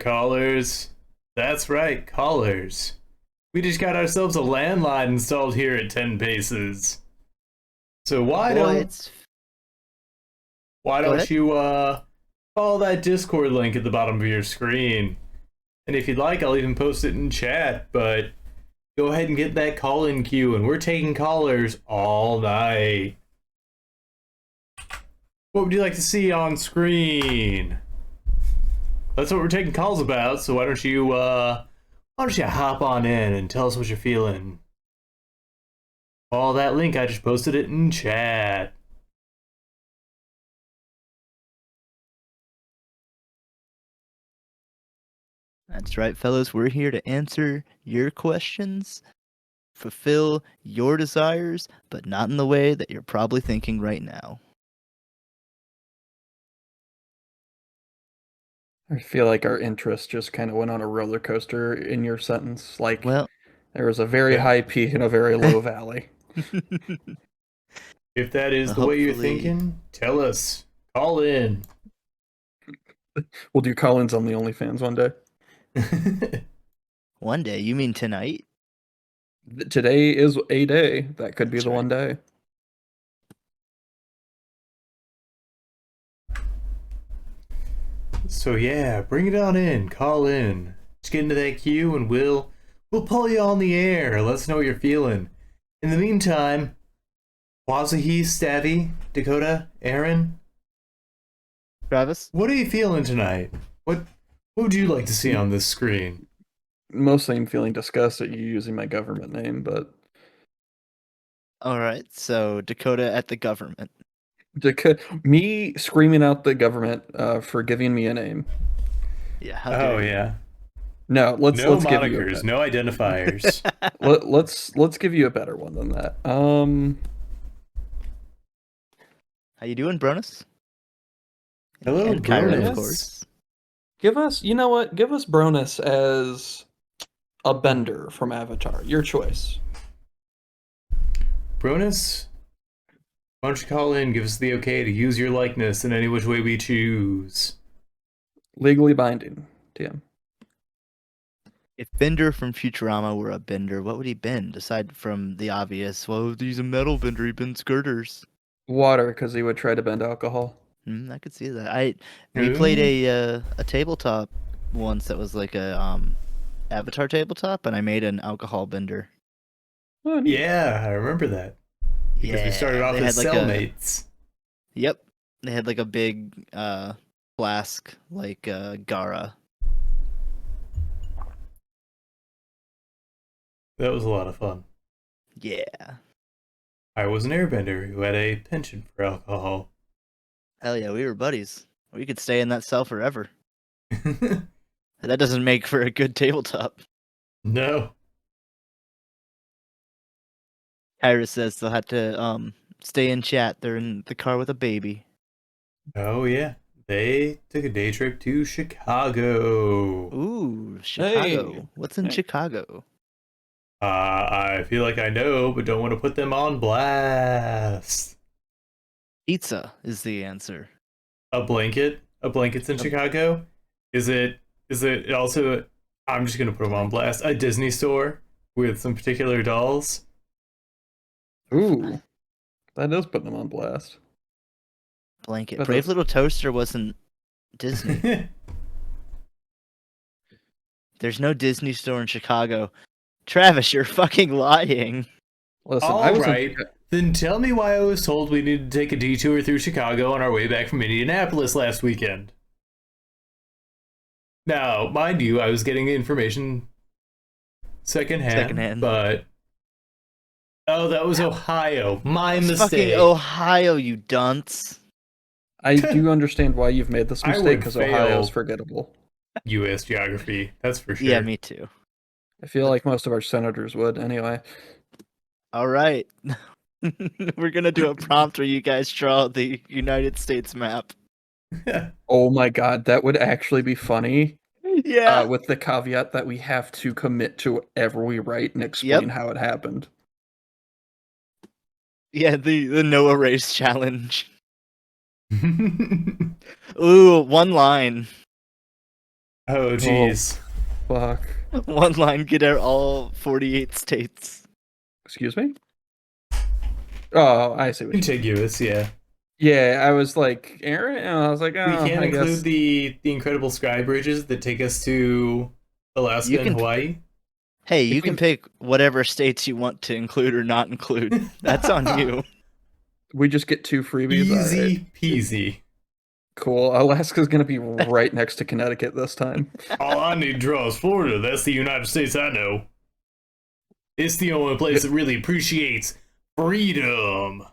callers. That's right, callers. We just got ourselves a landline installed here at 10 Paces. So why Boy, don't it's why Go don't ahead. you follow that Discord link at the bottom of your screen? And if you'd like, I'll even post it in chat, but go ahead and get that call-in queue, and we're taking callers all night. What would you like to see on screen? That's what we're taking calls about, so why don't you hop on in and tell us what you're feeling? Follow that link, I just posted it in chat. That's right, fellas. We're here to answer your questions, fulfill your desires, but not in the way that you're probably thinking right now. I feel like our interest just kind of went on a roller coaster in your sentence. Like Well, there was a very high peak and a very low valley. If that is well, the way you're hopefully thinking, tell us. Call in. We'll do call-ins on the OnlyFans one day. one day. You mean tonight? Today is a day. That could be That's the one day. So yeah, bring it on in. Call in. Just get into that queue and we'll pull you on the air. Let us know what you're feeling. In the meantime, Wazahi, Stabby, Dakota, Aaron, Travis? what are you feeling tonight? What would you like to see on this screen? Mostly I'm feeling disgusted at you using my government name, but All right, so Dakota at the government. me screaming out the government for giving me a name. Yeah, how Oh dare you. yeah. No, let's No give you a monikers, no identifiers. let's give you a better one than that. How you doing, Bronus? Hello, And Kyra, Bronus. of course. Give us, you know what? Give us Bronus as a bender from Avatar. Your choice. Bronus, why don't you call in, give us the okay to use your likeness in any which way we choose. Legally binding, TM. If Bender from Futurama were a bender, what would he bend aside from the obvious? Well, he's a metal bender. He bends girders. Water, because he would try to bend alcohol. I could see that. We played a tabletop once that was like a Avatar tabletop, and I made an alcohol bender. Oh, neat. Yeah, I remember that. Because we started off they as had like cellmates. Yep, they had like a big flask like Gara. That was a lot of fun. Yeah, I was an airbender who had a penchant for alcohol. hell yeah, we were buddies. We could stay in that cell forever. That doesn't make for a good tabletop. No. Kyra says they'll have to stay in chat. They're in the car with a baby. Oh yeah. They took a day trip to Chicago. Ooh, Chicago. Hey. What's in Hey. Chicago? I feel like I know, but don't want to put them on blast. Pizza is the answer. A blanket? A blanket's in Chicago? Is it also, I'm just gonna put them on blast, a Disney store with some particular dolls? Ooh, that does put them on blast. Blanket. But Brave that's- Little Toaster wasn't Disney. There's no Disney store in Chicago. Travis, you're fucking lying. Listen, I was Alright, then tell me why I was told we needed to take a detour through Chicago on our way back from Indianapolis last weekend. Now, mind you, I was getting the information secondhand, but... Oh, that was Ohio. My It's mistake. fucking Ohio, you dunce. I do understand why you've made this I mistake would because fail. Ohio's forgettable. U.S. geography, that's for sure. Yeah, me too. I feel like most of our senators would anyway. All right. We're going to do a prompt where you guys draw the United States map. Oh my god, that would actually be funny. Yeah. With the caveat that we have to commit to whatever we write and explain how it happened. Yeah, the no erase challenge. Ooh, one line. Oh, jeez. Fuck. One line, get out all 48 states. Excuse me? Oh, I see what you mean. Contiguous, yeah. Yeah, I was like, Aaron? And I was like, oh, We can't I include guess. the incredible sky bridges that take us to Alaska You and can- Hawaii. Hey, you If can we- pick whatever states you want to include or not include. That's on you. We just get 2 freebies. All right. Easy peasy. Cool. Alaska's going to be right next to Connecticut this time. All I need to draw is Florida. That's the United States I know. It's the only place that really appreciates freedom.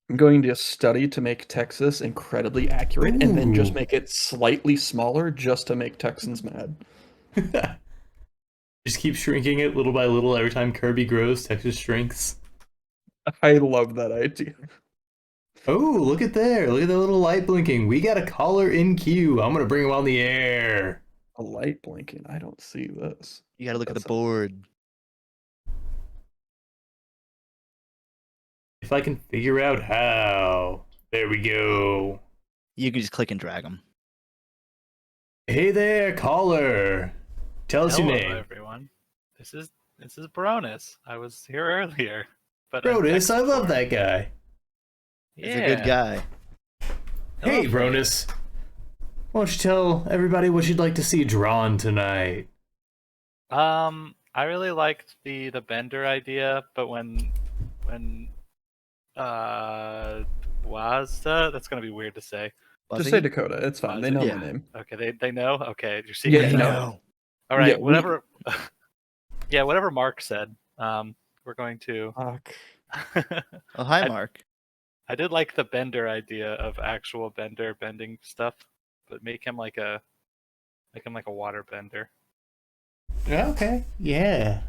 I'm going to study to make Texas incredibly accurate and then just Ooh. make it slightly smaller just to make Texans mad. Just keep shrinking it little by little. Every time Kirby grows, Texas shrinks. I love that idea. Oh, look at there. Look at the little light blinking. We got a caller in queue. I'm going to bring him on the air. A light blinking. I don't see this. You gotta look at the That's- board. If I can figure out how. There we go. You can just click and drag them. Hey there, caller. Tell us Hello, your name. everyone. This is Baronis. I was here earlier, but I'm Brodus, I love text-poor. that guy. He's a good guy. Hey, Hello, Bronus. Why don't you tell everybody what you'd like to see drawn tonight? I really liked the Bender idea, but when Wazda, that's gonna be weird to say. Just say Dakota. It's fine. They know Yeah. my name. Okay, they know. Okay, you're Yeah, secret. they They know. know. All right, Yeah, we- whatever. Yeah, whatever Mark said. We're going to. Fuck. Oh, hi, I- Mark. I did like the Bender idea of actual Bender bending stuff, but make him like a water bender. Okay, yeah.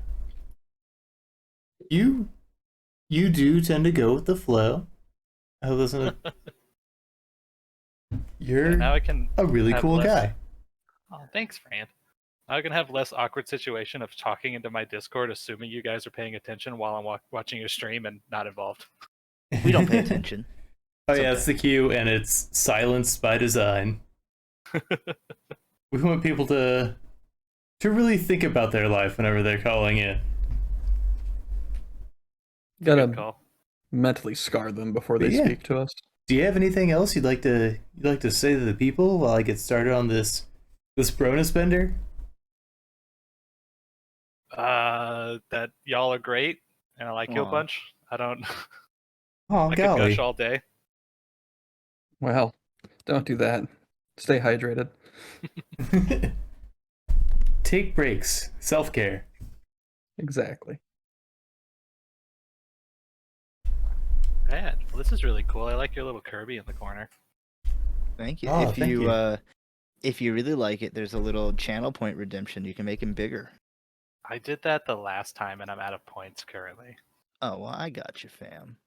You do tend to go with the flow. I listen. You're Now I can. a really have cool less- guy. Oh, thanks, Fran. I can have less awkward situation of talking into my Discord, assuming you guys are paying attention while I'm watching your stream and not involved. We don't pay attention. Oh It's yeah, okay. it's the cue, and it's silenced by design. We want people to really think about their life whenever they're calling in. Good Gotta call. mentally scar them before they Yeah. speak to us. Do you have anything else you'd like to say to the people while I get started on this Bronus bender? That y'all are great, and I like you a Aw. bunch. I don't. Oh I could golly! gush all day. Well, don't do that. Stay hydrated. Take breaks. Self-care. Exactly. Man, well, this is really cool. I like your little Kirby in the corner. Thank you. Oh, if thank you, you. if you really like it, there's a little channel point redemption. You can make him bigger. I did that the last time, and I'm out of points currently. Oh well, I got you, fam.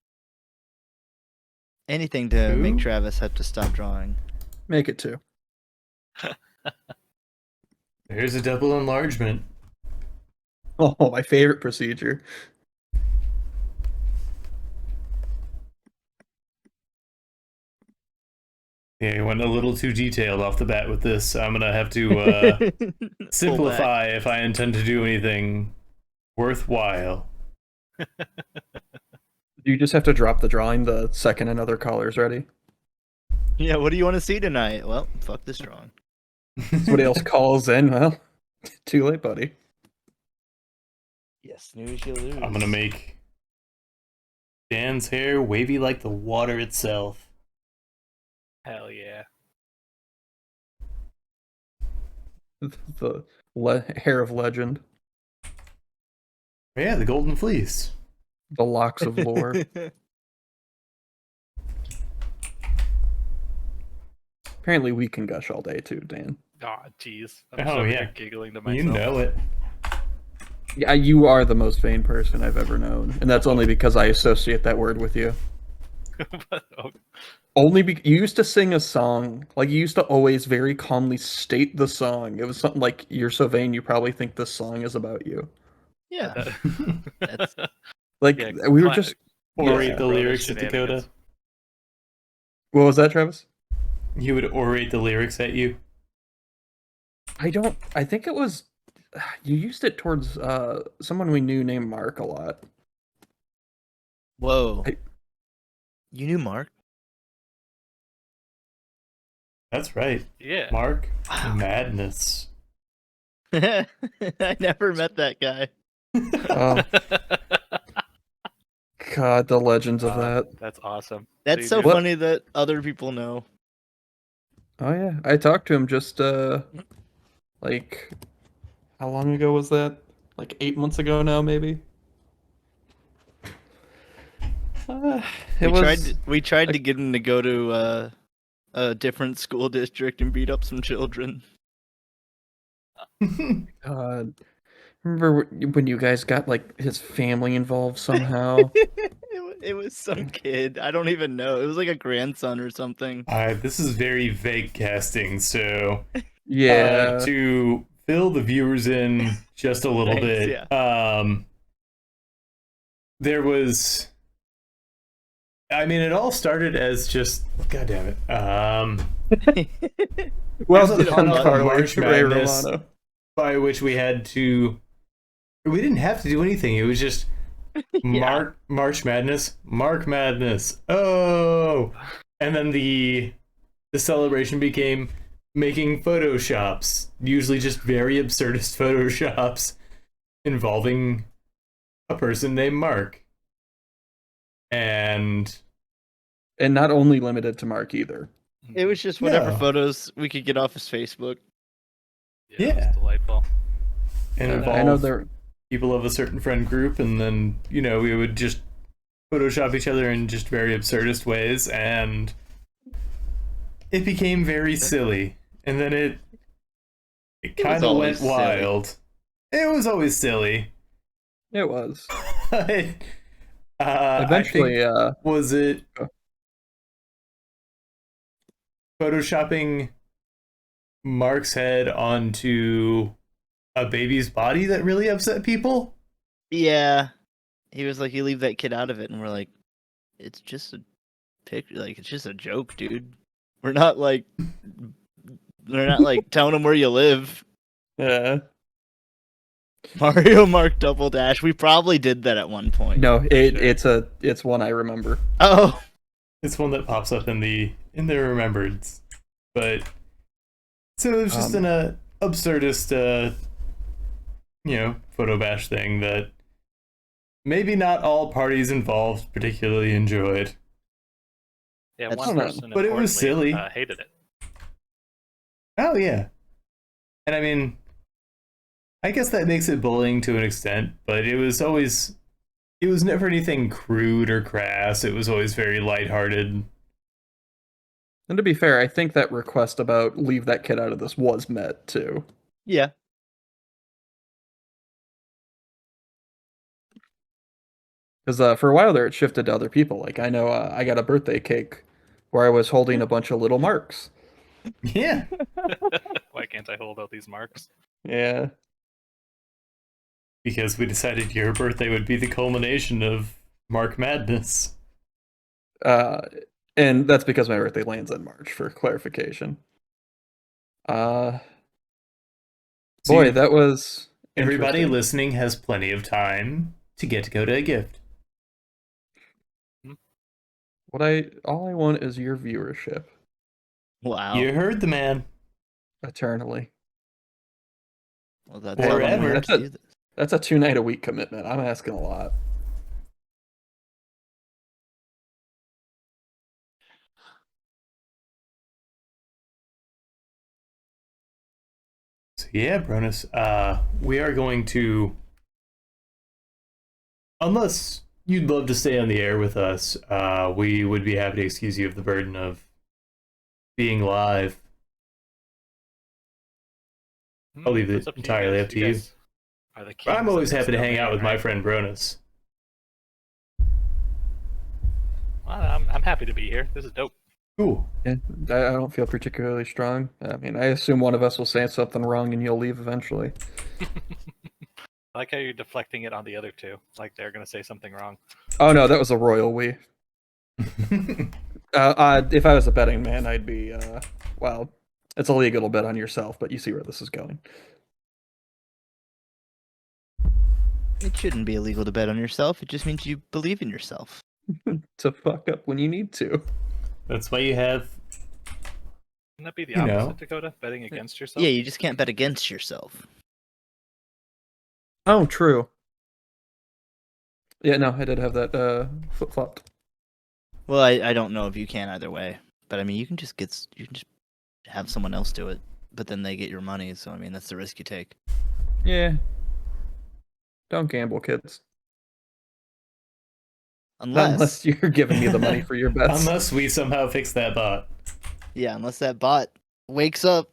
Anything to make Who? Travis have to stop drawing. Make it 2. Here's a double enlargement. Oh, my favorite procedure. Yeah, you went a little too detailed off the bat with this. I'm gonna have to Pull back. simplify if I intend to do anything worthwhile. You just have to drop the drawing the second another caller's ready. Yeah, what do you want to see tonight? Well, fuck this drawing. Somebody else calls in. Well, too late, buddy. Yes, snooze you lose. I'm gonna make Dan's hair wavy like the water itself. Hell yeah. The hair of legend. Yeah, the golden fleece. The locks of lore. Apparently we can gush all day too, Dan. Oh, jeez. I'm Oh, so yeah. giggling to myself. You know it. Yeah, you are the most vain person I've ever known. And that's only because I associate that word with you. But, oh, Only you used to sing a song, like you used to always very calmly state the song. It was something like, "You're so vain, you probably think this song is about you." yeah. that- Like Yeah, we were cla- just. Orate Yeah. the Bronus lyrics at Dakota. shenanigans. What was that, Travis? He would orate the lyrics at you. I think it was. You used it towards someone we knew named Mark a lot. Whoa. I- You knew Mark? That's right. Yeah. Mark Wow. Madness. I never met that guy. Oh God, the legends of that. That's awesome. That's you so do- What? funny that other people know. Oh yeah, I talked to him just like how long ago was that? Like 8 months ago now, maybe. Uh, it was. We tried to get him to go to a different school district and beat up some children. God. Remember when you guys got like his family involved somehow? It was some kid. I don't even know. It was like a grandson or something. This is very vague casting, so Yeah. to fill the viewers in just a little Thanks, bit, there was. I mean, it all started as just. God damn it. Well There's a done, fun Carly. March Ray Madness. Romano. By which we had to. We didn't have to do anything. It was just March Madness, Mark Madness. Oh, and then the celebration became making photoshops, usually just very absurdist photoshops involving a person named Mark. And And not only limited to Mark either. It was just whatever No. photos we could get off his Facebook. Yeah. Yeah. It was delightful. and I know involve there. people of a certain friend group, and then we would just Photoshop each other in just very absurdist ways, and it became very silly. And then it was kind of went always silly. wild. It was always silly. It was. But, Eventually, I think, was it Oh. photoshopping Mark's head onto a baby's body that really upset people? Yeah. He was like, you leave that kid out of it, and we're like, it's just a picture, like it's just a joke, dude. We're not like telling him where you live. yeah. Mario Mark Double Dash. We probably did that at one point. No, it's one I remember. Oh. It's one that pops up in the remembrance. But so it was just an absurdist photo bash thing that maybe not all parties involved particularly enjoyed. Yeah, That's one not- person, but it was importantly, silly. hated it. Oh yeah. And I mean, I guess that makes it bullying to an extent, but it was never anything crude or crass. It was always very lighthearted. And to be fair, I think that request about leave that kid out of this was met too. Yeah. Because for a while there, it shifted to other people. Like I know I got a birthday cake where I was holding a bunch of little marks. Yeah. Why can't I hold out these marks? Yeah. Because we decided your birthday would be the culmination of Mark Madness. And that's because my birthday lands in March, for clarification. So Boy, you- that was everybody interesting. listening has plenty of time to get Dakota a gift. All I want is your viewership Wow. You heard the man. eternally. Well, that's how long we Forever. have to do this. That's a 2-night-a-week commitment. I'm asking a lot. So yeah, Bronus, we are going to, unless you'd love to stay on the air with us, we would be happy to excuse you of the burden of being live. I'll leave It's it up to entirely guys. up to you. guys are the But I'm kings always of this happy to hang domain, out with my right? friend Bronus. Well, I'm happy to be here. This is dope. Cool. And I don't feel particularly strong. I mean, I assume one of us will say something wrong and you'll leave eventually. I like how you're deflecting it on the other two. Like they're gonna say something wrong. Oh no, that was a royal we. If I was a betting man, I'd be well, It's illegal to bet on yourself, but you see where this is going. It shouldn't be illegal to bet on yourself. It just means you believe in yourself. To fuck up when you need to. That's why you have. Wouldn't that be the You know. opposite, Dakota? Betting against yourself? Yeah, you just can't bet against yourself. Oh, true. Yeah, no, I did have that flip-flopped. Well, I don't know if you can either way, but I mean, you can just have someone else do it, but then they get your money. So I mean, that's the risk you take. Yeah. Don't gamble, kids. Not unless you're giving me the money for your bets. Unless we somehow fix that bot. Yeah, unless that bot wakes up.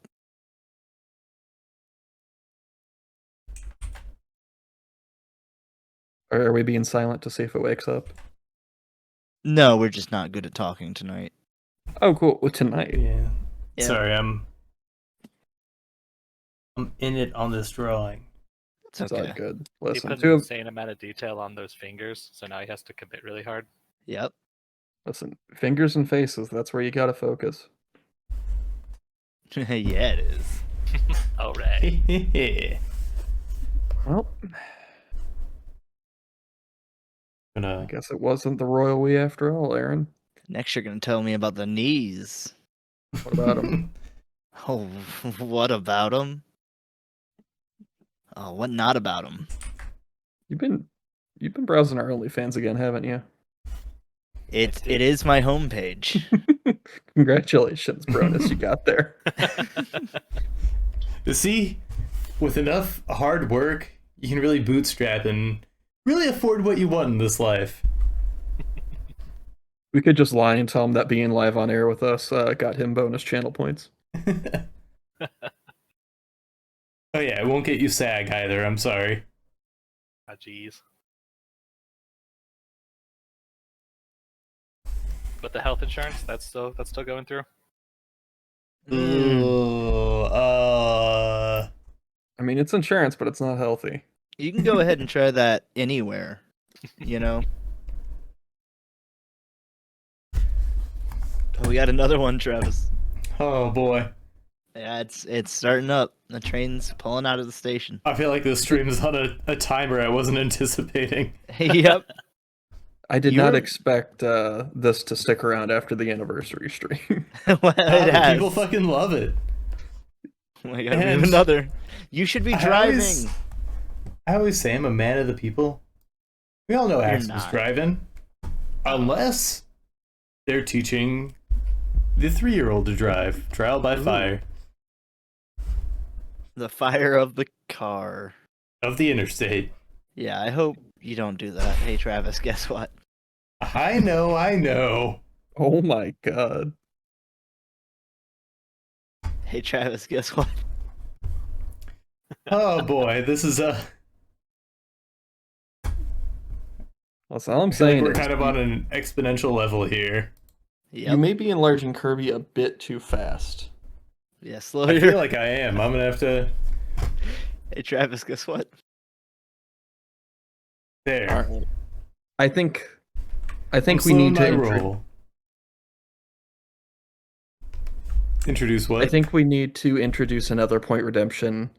Or are we being silent to see if it wakes up? No, we're just not good at talking tonight. Oh, cool. Well, tonight. Yeah. Yeah. Sorry, I'm in it on this drawing. It's It's okay. all good. He Listen, put two an of insane amount of detail on those fingers, so now he has to commit really hard. Yep. listen, fingers and faces, that's where you gotta focus. Yeah, it is. All right. Well, I Gonna guess it wasn't the royal we after all, Aaron. Next, you're gonna tell me about the knees. What about him? Oh, what about them? Oh, what not about them? You've been browsing our OnlyFans again, haven't you? It is my homepage. Congratulations, Bronus, you got there. See, with enough hard work, you can really bootstrap and really afford what you want in this life. We could just lie and tell him that being live on air with us got him bonus channel points. Oh yeah, it won't get you SAG either, I'm sorry. Ah, jeez. But the health insurance, that's still going through. Ooh, I mean, it's insurance, but it's not healthy. You can go ahead and try that anywhere. You know. Oh, we got another one, Travis. oh boy. Yeah, it's starting up. The train's pulling out of the station. I feel like this stream is on a timer I wasn't anticipating. Yep. I did not You're- expect this to stick around after the anniversary stream. Well, it has. People fucking love it. Oh my god, we have And another. You should be I driving. always say I'm a man of the people. We all know Axel's not. driving. Unless they're teaching the 3-year-old to drive. Trial by fire The fire of the car. of the interstate. Yeah, I hope you don't do that. Hey, Travis, guess what? I know. Oh my god. Hey, Travis, guess what? Oh boy, this is That's all I'm I feel like saying. we're is kind of on an exponential level here. you Yep. may be enlarging Kirby a bit too fast. Yeah, slow I your. feel like I am. I'm gonna have to. Hey, Travis, guess what? There. Alright. I think I'm we slowing need my to roll. Introduce what? I think we need to introduce another point redemption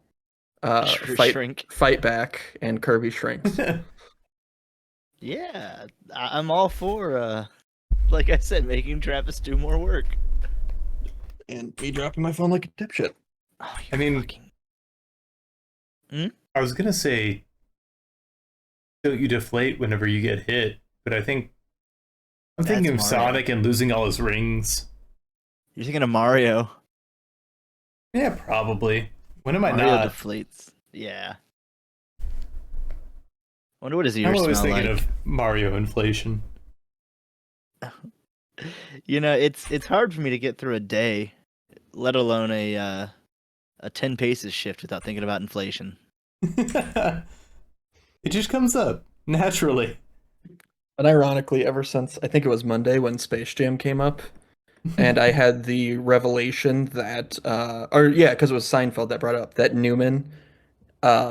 Shrink. fight back and Kirby shrinks. Yeah, I'm all for, like I said, making Travis do more work. And me dropping my phone like a dipshit. Oh, I mean- fucking... I was gonna say, don't you deflate whenever you get hit? But I think I'm That's thinking of Mario. Sonic and losing all his rings. You're thinking of Mario. Yeah, probably. When am I Mario not? deflates. Yeah. Wonder what his I'm ears always smell thinking like. of Mario inflation. You know, it's hard for me to get through a day, let alone a 10 paces shift without thinking about inflation. It just comes up naturally. And ironically, ever since I think it was Monday when Space Jam came up, and I had the revelation that, because it was Seinfeld that brought it up that Newman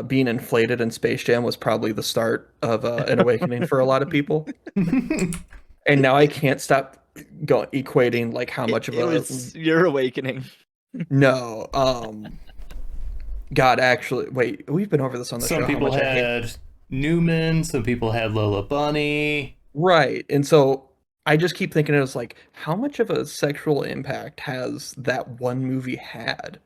being inflated in Space Jam was probably the start of an awakening for a lot of people. And now I can't stop equating like how much of It was your awakening. No. God, actually, wait. We've been over this on the show. Some How people much I hate. had Newman, some people had Lola Bunny. Right, and so I just keep thinking it was like, how much of a sexual impact has that one movie had?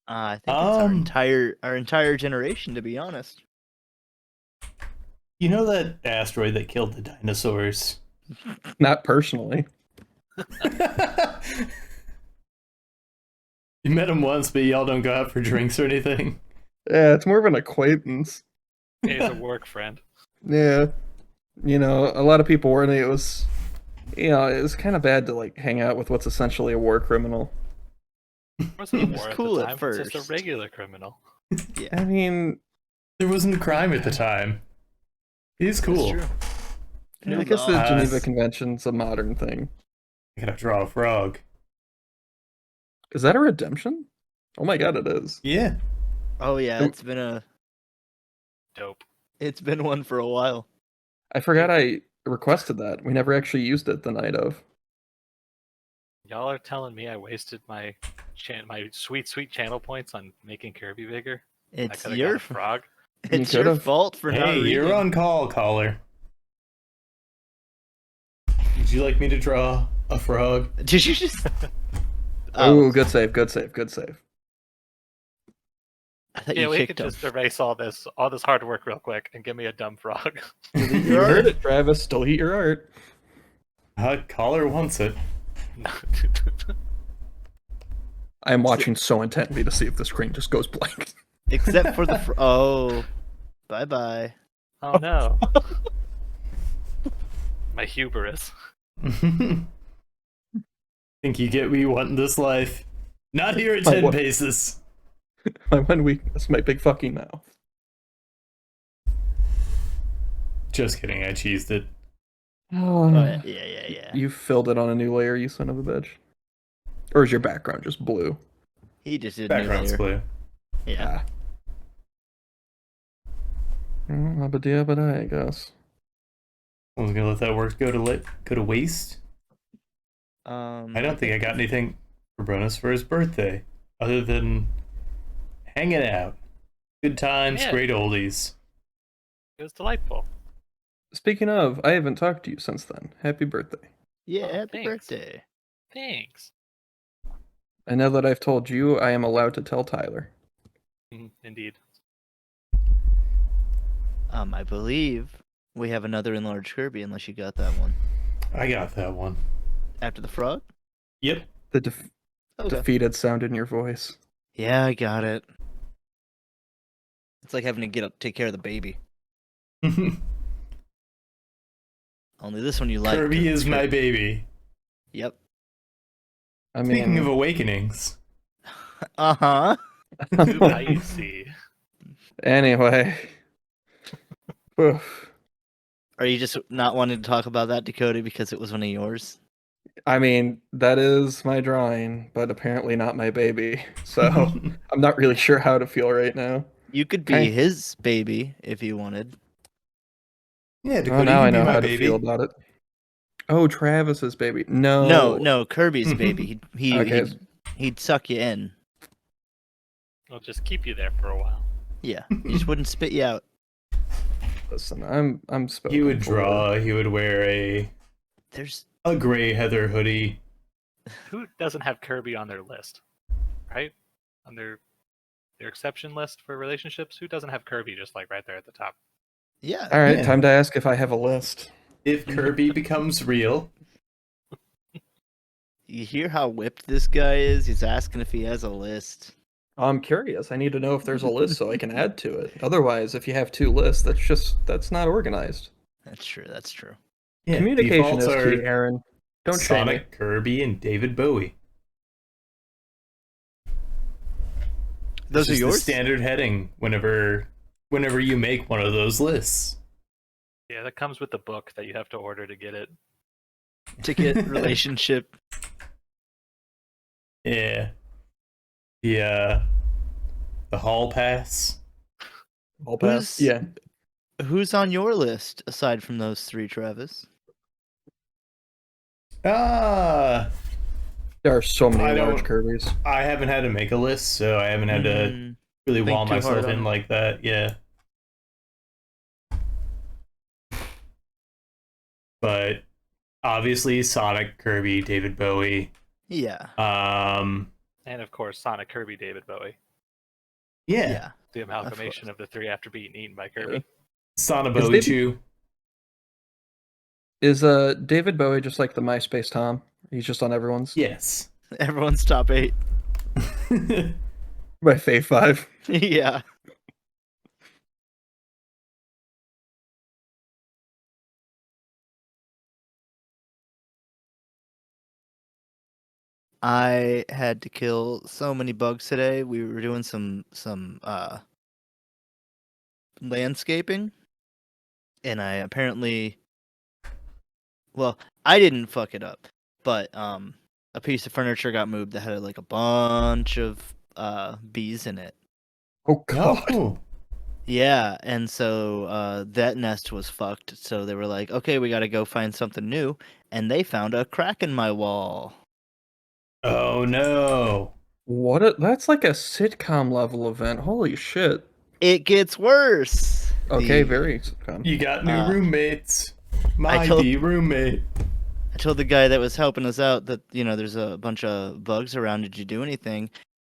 I think it's our Um, entire generation, to be honest. You know that asteroid that killed the dinosaurs? Not personally. You met him once, but y'all don't go out for drinks or anything. Yeah, it's more of an acquaintance. He's a work friend. Yeah, a lot of people were, and it was, it was kind of bad to like hang out with what's essentially a war criminal. It wasn't a It was war cool at at the time. It's just first. a regular criminal. I mean, There wasn't a crime at the time. He's cool. That's true. I guess the laws. Geneva Convention's a modern thing. I gotta draw a frog. Is that a redemption? Oh my god, it is. Yeah. Oh yeah, Oop. Dope. it's been one for a while. I forgot I requested that. We never actually used it the night of. Y'all are telling me I wasted my my sweet channel points on making Kirby bigger? I It's could have your got a frog. it's You your could've. fault for not Hey, reading. you're on call, caller. Would you like me to draw a frog? Did you just? Oh, good save, good save, good save. I thought Yeah, you we kicked could him. just erase all this hard work real quick and give me a dumb frog. You heard it, Travis. Delete your art. Caller wants it. I am watching so intently to see if the screen just goes blank. Except for the oh, bye bye. Oh no. My hubris. Think you get what you want in this life? Not here at My 10 what? paces. My one weakness, my big fucking mouth. Just kidding, I cheesed it. Oh, Yeah. You filled it on a new layer, you son of a bitch. Or is your background just blue? He just did Background's new layer. blue. Yeah. But I guess. I was gonna let that work go to waste. I don't think I got anything for bonus for his birthday, other than hanging out, good times, Yeah. great oldies. It was delightful. Speaking of, I haven't talked to you since then. Happy birthday. Yeah, Oh, happy thanks. birthday. Thanks. And now that I've told you, I am allowed to tell Tyler. Indeed. I believe we have another enlarged Kirby, unless you got that one. I got that one. After the frog? Yep. The Okay. defeated sound in your voice. Yeah, I got it. It's like having to get up, take care of the baby. Only this one you like. Kirby is my baby. Yep. I Speaking mean, of awakenings, Uh-huh. I see. anyway. Oof. Are you just not wanting to talk about that, Dakota, because it was one of yours? I mean, that is my drawing, but apparently not my baby. So I'm not really sure how to feel right now. You could be Okay. his baby if you wanted. yeah, Dakota, Oh, now you I can be know my how baby. to feel about it. Oh, Travis's baby. No. No, Kirby's baby. Okay. He'd suck you in. I'll just keep you there for a while. Yeah, he just wouldn't spit you out. Listen, I'm spoken He would for. draw. He would wear a gray heather hoodie. Who doesn't have Kirby on their list? Right? On their exception list for relationships? Who doesn't have Kirby just like right there at the top? Yeah. All right, Yeah. time to ask if I have a list. If Kirby becomes real, You hear how whipped this guy is? He's asking if he has a list. I'm curious. I need to know if there's a list so I can add to it. Otherwise, if you have two lists, that's not organized. That's true. yeah, Communication defaults is are key, Aaron. Don't shame me. Sonic, Kirby, and David Bowie. Those It's are just the yours? standard heading whenever you make one of those lists. Yeah, that comes with the book that you have to order to get it. Ticket, relationship. Yeah. The hall pass. All pass. Who's- Yeah. Who's on your list aside from those three, Travis? Ah, There are so many I large don't- Kirby's. I haven't had to make a list, so I haven't had to Mm, really think wall too hard myself on in it. like that. Yeah. But obviously, Sonic, Kirby, David Bowie. yeah. And of course, Sonic, Kirby, David Bowie. Yeah. Yeah. The amalgamation of the three after being eaten by Kirby. Yeah. Sonic Is Bowie David- Chew. Is David Bowie just like the MySpace Tom? He's just on everyone's. Yes. Everyone's top 8. By Fave 5. Yeah. I had to kill so many bugs today. We were doing some landscaping, and I apparently, well, I didn't fuck it up, but a piece of furniture got moved that had like a bunch of bees in it. Oh Oh, god. cool. Yeah, and so that nest was fucked. So they were like, "Okay, we got to go find something new," and they found a crack in my wall. Oh no. That's like a sitcom level event. Holy shit. It gets worse. Okay, The- very sitcom. You got new Uh, roommates. My told- bee roommate. I told the guy that was helping us out that there's a bunch of bugs around. Did you do anything?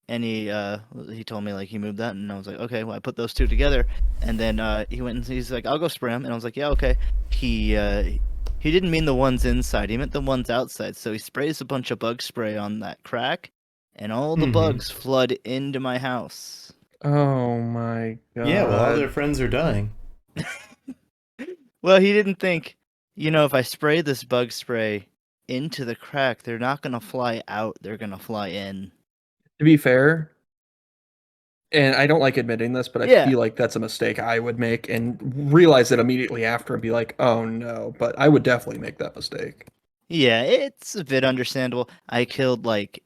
And he told me like he moved that, and I was like, okay. Well, I put those two together, and then he went and he's like, I'll go spray them, and I was like, yeah, okay. He didn't mean the ones inside. He meant the ones outside. So he sprays a bunch of bug spray on that crack, and all the Mhm. bugs flood into my house. Oh my god. Yeah, well, all their friends are dying. Well, he didn't think, if I spray this bug spray into the crack, they're not gonna fly out. They're gonna fly in. To be fair, and I don't like admitting this, but I Yeah. feel like that's a mistake I would make and realize it immediately after and be like, oh no. But I would definitely make that mistake. Yeah, it's a bit understandable. I killed like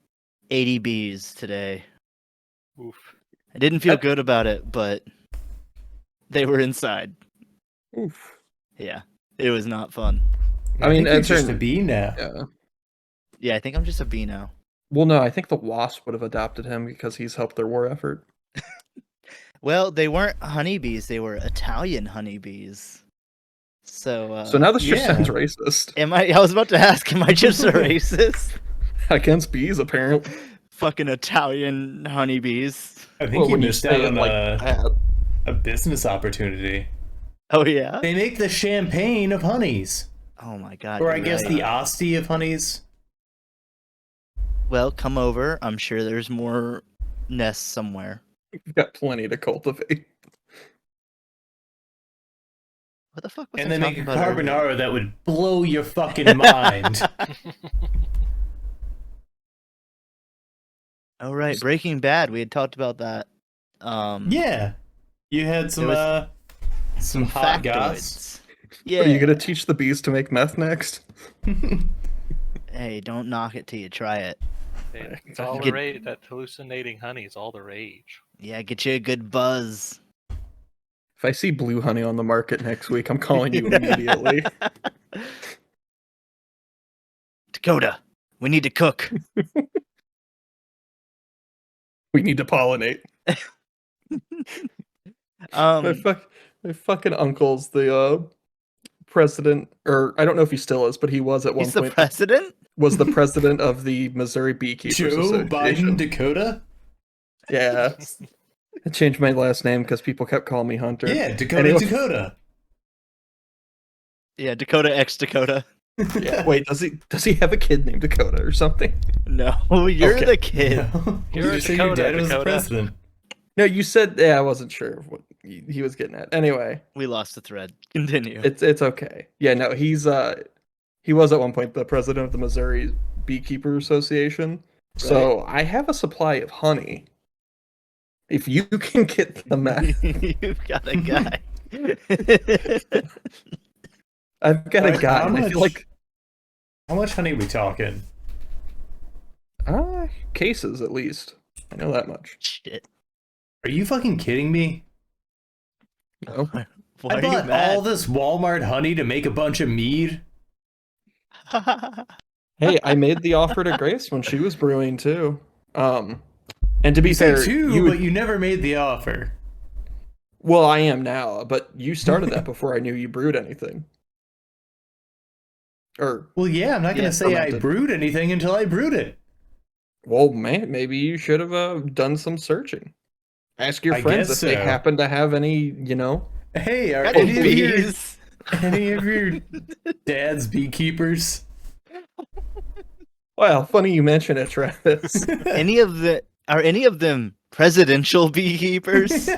80 bees today. Oof. I didn't feel That- good about it, but they were inside. Oof. Yeah, it was not fun. I mean, think you're it's just a certain- bee now. Yeah. Yeah, I think I'm just a bee now. Well, no, I think the Wasp would have adopted him because he's helped their war effort. Well, they weren't honeybees; they were Italian honeybees. So, So now this just yeah. sounds racist am I? I was about to ask, am I just a racist? against bees, apparently. Fucking Italian honeybees. I think you when missed say out it on like that. a business opportunity. Oh yeah. They make the champagne of honeys. Oh my god. Or I you're guess right. the Asti of honeys. Well, come over. I'm sure there's more nests somewhere. We've got plenty to cultivate. What the fuck was And I they make a talking about earlier? carbonara that would blow your fucking mind. Oh right, Breaking Bad. We had talked about that. Yeah. You had some There some hot goss. factoids. Yeah. Are you gonna teach the bees to make meth next? Hey, don't knock it till you try it. It's all the Get- rage. That hallucinating honey is all the rage. Yeah, get you a good buzz. If I see blue honey on the market next week, I'm calling you immediately. Dakota, we need to cook. We need to pollinate. My fucking uncle's the president, or I don't know if he still is, but he was at one He's the point. president? Was the president of the Missouri Beekeepers Joe Association. Biden Dakota? Yeah. I changed my last name because people kept calling me Hunter. Yeah, Dakota Anyway. Dakota. Yeah, Dakota X Dakota. Yeah. Wait, does he have a kid named Dakota or something? No, you're Okay. the kid. No. You're You a just said your Dakota, dad was the Dakota. president. No, you said I wasn't sure what he was getting at. Anyway, We lost the thread. Continue. it's okay. Yeah, no, he was at one point the president of the Missouri Beekeeper Association. So I have a supply of honey. If you can get the meth, You've got a guy. I've got a Alright, guy. how And I much? feel like How much honey we talking? cases at least. I know that much. Shit. Are you fucking kidding me? No. Why I are you bought mad? all this Walmart honey to make a bunch of mead. Hey, I made the offer to Grace when she was brewing too. And to be You said fair, two, but you never made the offer. well, I am now, but you started that before I knew you brewed anything. Or, Well, yeah, I'm not Yeah, gonna say I fermented. brewed anything until I brewed it. well, man, maybe you should have done some searching. Ask your I friends guess if they so. happen to have any. Hey, are Got any of your bees? any of your dad's beekeepers? Well, funny you mention it, Travis. Are any of them presidential beekeepers?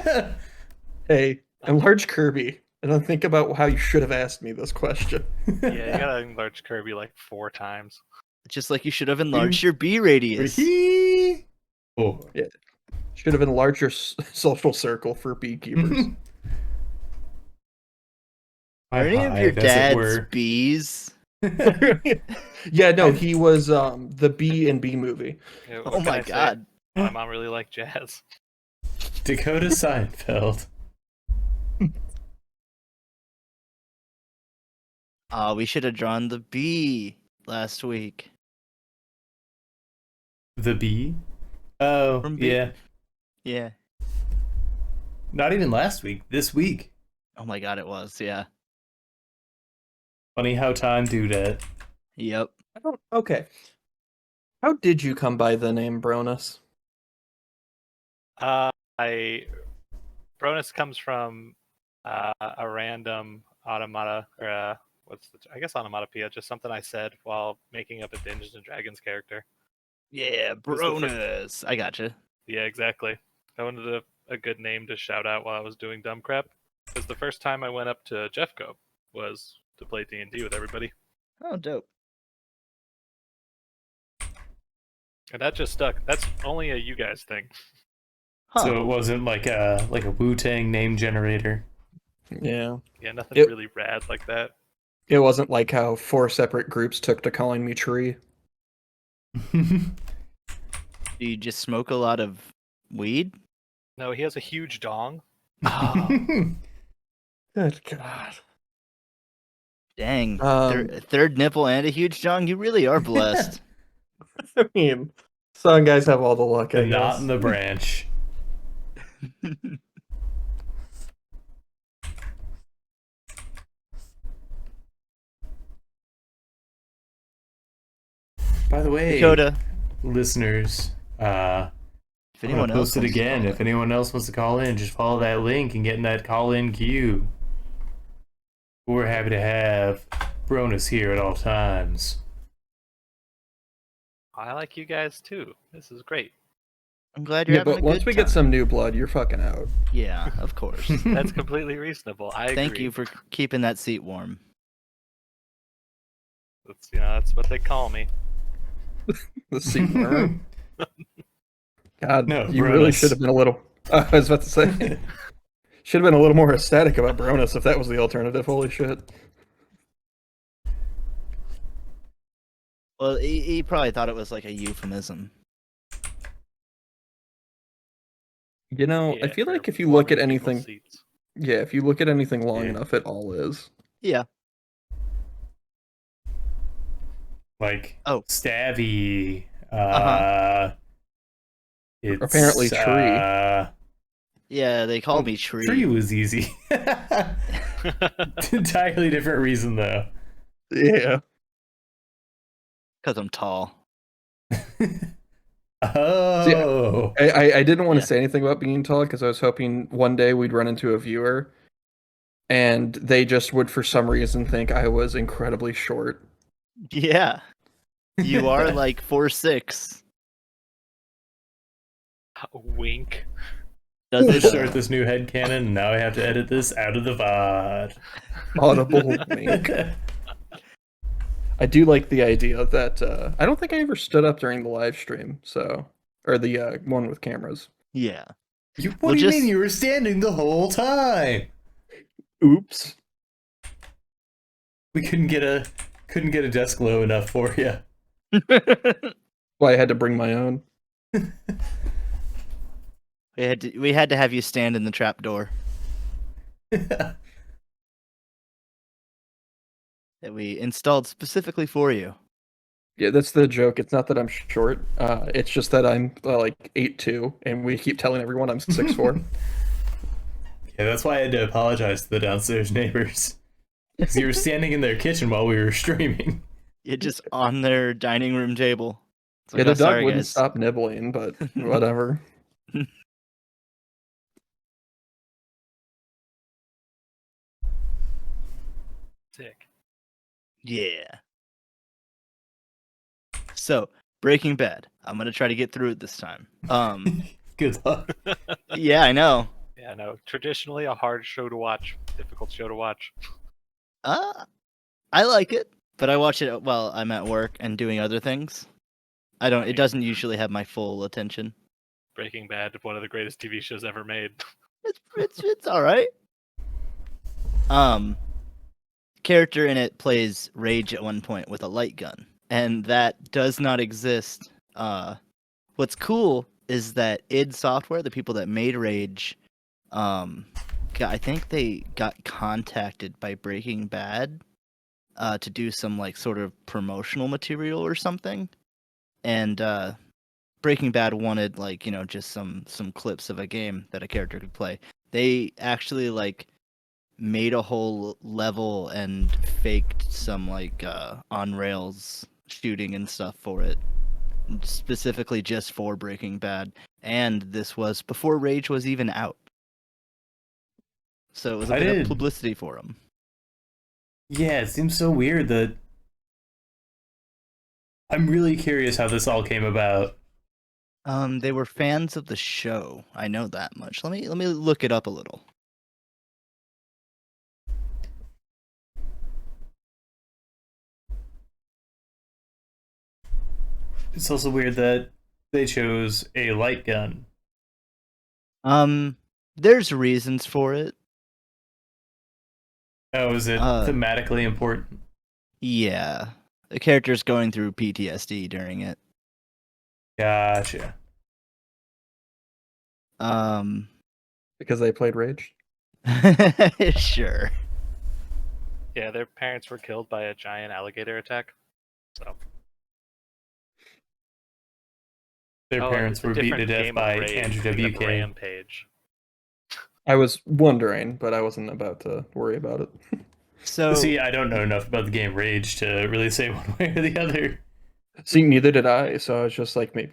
Hey, enlarge Kirby, and then think about how you should have asked me this question. Yeah, you gotta enlarge Kirby like 4 times. Just like you should have enlarged your bee radius. Oh, Should have enlarged your social circle for beekeepers. Are any of your hive, as it dad's were. bees? Yeah, no, he was the Bee and Bee movie. Yeah, what Oh can my I say? god. My mom really liked jazz. Dakota Seinfeld. We should have drawn the bee last week. The bee? Oh, From bee- yeah. Yeah. Not even last week. This week. Oh my god, it was. Yeah. Funny how time do that. Yep. Okay. How did you come by the name Bronus? Bronus comes from a random automata, or I guess onomatopoeia, just something I said while making up a Dungeons and Dragons character. Yeah, was the fir- Bronus. I gotcha. Yeah, exactly. I wanted a good name to shout out while I was doing dumb crap. Because the first time I went up to Jeffco was to play D&D with everybody. Oh, dope. And that just stuck. That's only a you guys thing. Huh. So it wasn't like a Wu-Tang name generator. Yeah. Yeah, nothing It- really rad like that. It wasn't like how 4 separate groups took to calling me Tree. Do you just smoke a lot of weed? No, he has a huge dong. Oh, Good God. dang. Um, Third nipple and a huge dong? You really are blessed. I mean, some guys have all the luck, I The knot guess. in the branch. By the way, Dakota, listeners, if I'm anyone gonna else post it wants to again. call If in. anyone else wants to call in, just follow that link and get in that call-in queue. We're happy to have Bronus here at all times. I like you guys too. This is great. I'm glad you're Yeah, having but a once good we time. get some new blood, you're fucking out. Yeah, of course. That's completely reasonable. I agree. Thank you for keeping that seat warm. That's what they call me. The seat worm. God, No, you really Bronus. should have been a little. I was about to say, should have been a little more ecstatic about Bronus if that was the alternative. Holy shit! Well, he probably thought it was like a euphemism. You know, I Yeah, feel for like if you look at warming people's anything, seats. yeah, if you look at anything long Yeah. enough, it all is. Yeah. Like Oh. Stabby. It's, Apparently Tree. Yeah, they call Oh, me Tree. Tree was easy. Entirely different reason though. Yeah. Because I'm tall. Oh. I didn't want to Yeah. say anything about being tall because I was hoping one day we'd run into a viewer and they just would for some reason think I was incredibly short. Yeah. You are like 4'6". Wink. Does Let's it? start this new headcanon, and now I have to edit this out of the VOD. Audible wink. I do like the idea that I don't think I ever stood up during the live stream, or the one with cameras. Yeah. What Well, do you just- mean you were standing the whole time? Oops. We couldn't get a desk low enough for you. Well, I had to bring my own. We had to have you stand in the trap door that we installed specifically for you. Yeah, that's the joke. It's not that I'm short. It's just that I'm like 8'2", and we keep telling everyone I'm 6'4". Yeah, that's why I had to apologize to the downstairs neighbors. Because you were standing in their kitchen while we were streaming. You're just on their dining room table. It's Yeah, like, the "Oh, dog sorry, wouldn't guys." stop nibbling, but whatever. Sick. Yeah. So, Breaking Bad. I'm gonna try to get through it this time. Good luck. Yeah, I know. Yeah, no. Traditionally a hard show to watch, difficult show to watch. I like it, but I watch it while I'm at work and doing other things. It doesn't usually have my full attention. Breaking Bad, one of the greatest TV shows ever made. It's all right. Character in it plays Rage at one point with a light gun, and that does not exist. What's cool is that id Software, the people that made Rage, I think they got contacted by Breaking Bad to do some like sort of promotional material or something, and Breaking Bad wanted like just some clips of a game that a character could play. They actually like made a whole level and faked some like on rails shooting and stuff for it, specifically just for Breaking Bad. And this was before Rage was even out, so it was a bit of publicity for him. Yeah, it seems so weird that. I'm really curious how this all came about. They were fans of the show. I know that much. Let me look it up a little. It's also weird that they chose a light gun. There's reasons for it. Oh, is it thematically important? Yeah. The character's going through PTSD during it. Gotcha. Because they played Rage? Sure. Yeah, their parents were killed by a giant alligator attack. So their parents were beaten to death by Andrew WK. Rampage. I was wondering, but I wasn't about to worry about it. So see, I don't know enough about the game Rage to really say one way or the other. See, neither did I, so I was just like, maybe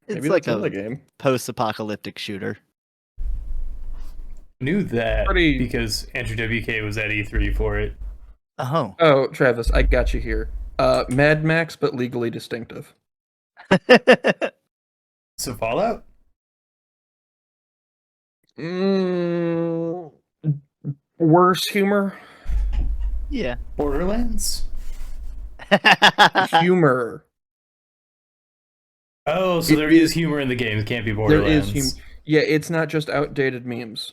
it's like that's a game. Post-apocalyptic shooter. Knew that because Andrew WK was at E3 for it. Oh, Travis, I got you here. Mad Max, but legally distinctive. So Fallout? Worse humor? Yeah. Borderlands? Humor. Oh, so there is humor in the game. It can't be Borderlands. There is humor. Yeah, it's not just outdated memes.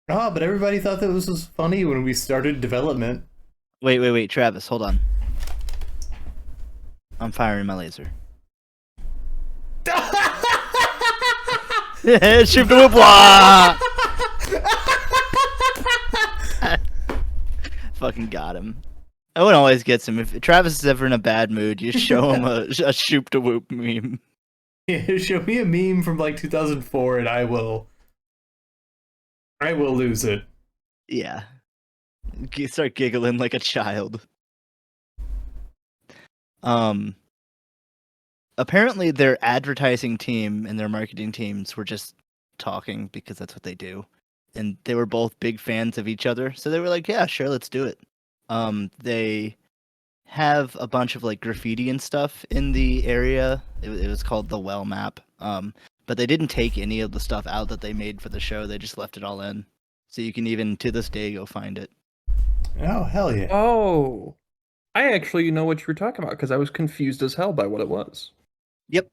Oh, but everybody thought that this was funny when we started development. Wait, Travis, hold on. I'm firing my laser. Shoot the blah! Fucking got him. Owen always gets him. If Travis is ever in a bad mood, you show him a shoop to whoop meme. Yeah, show me a meme from like 2004 and I will lose it. Yeah. Start giggling like a child. Apparently their advertising team and their marketing teams were just talking because that's what they do. And they were both big fans of each other. So they were like, yeah, sure, let's do it. They have a bunch of like graffiti and stuff in the area. It was called the Well Map. But they didn't take any of the stuff out that they made for the show. They just left it all in. So you can even to this day go find it. Oh, hell yeah. Oh. I actually know what you were talking about because I was confused as hell by what it was. Yep.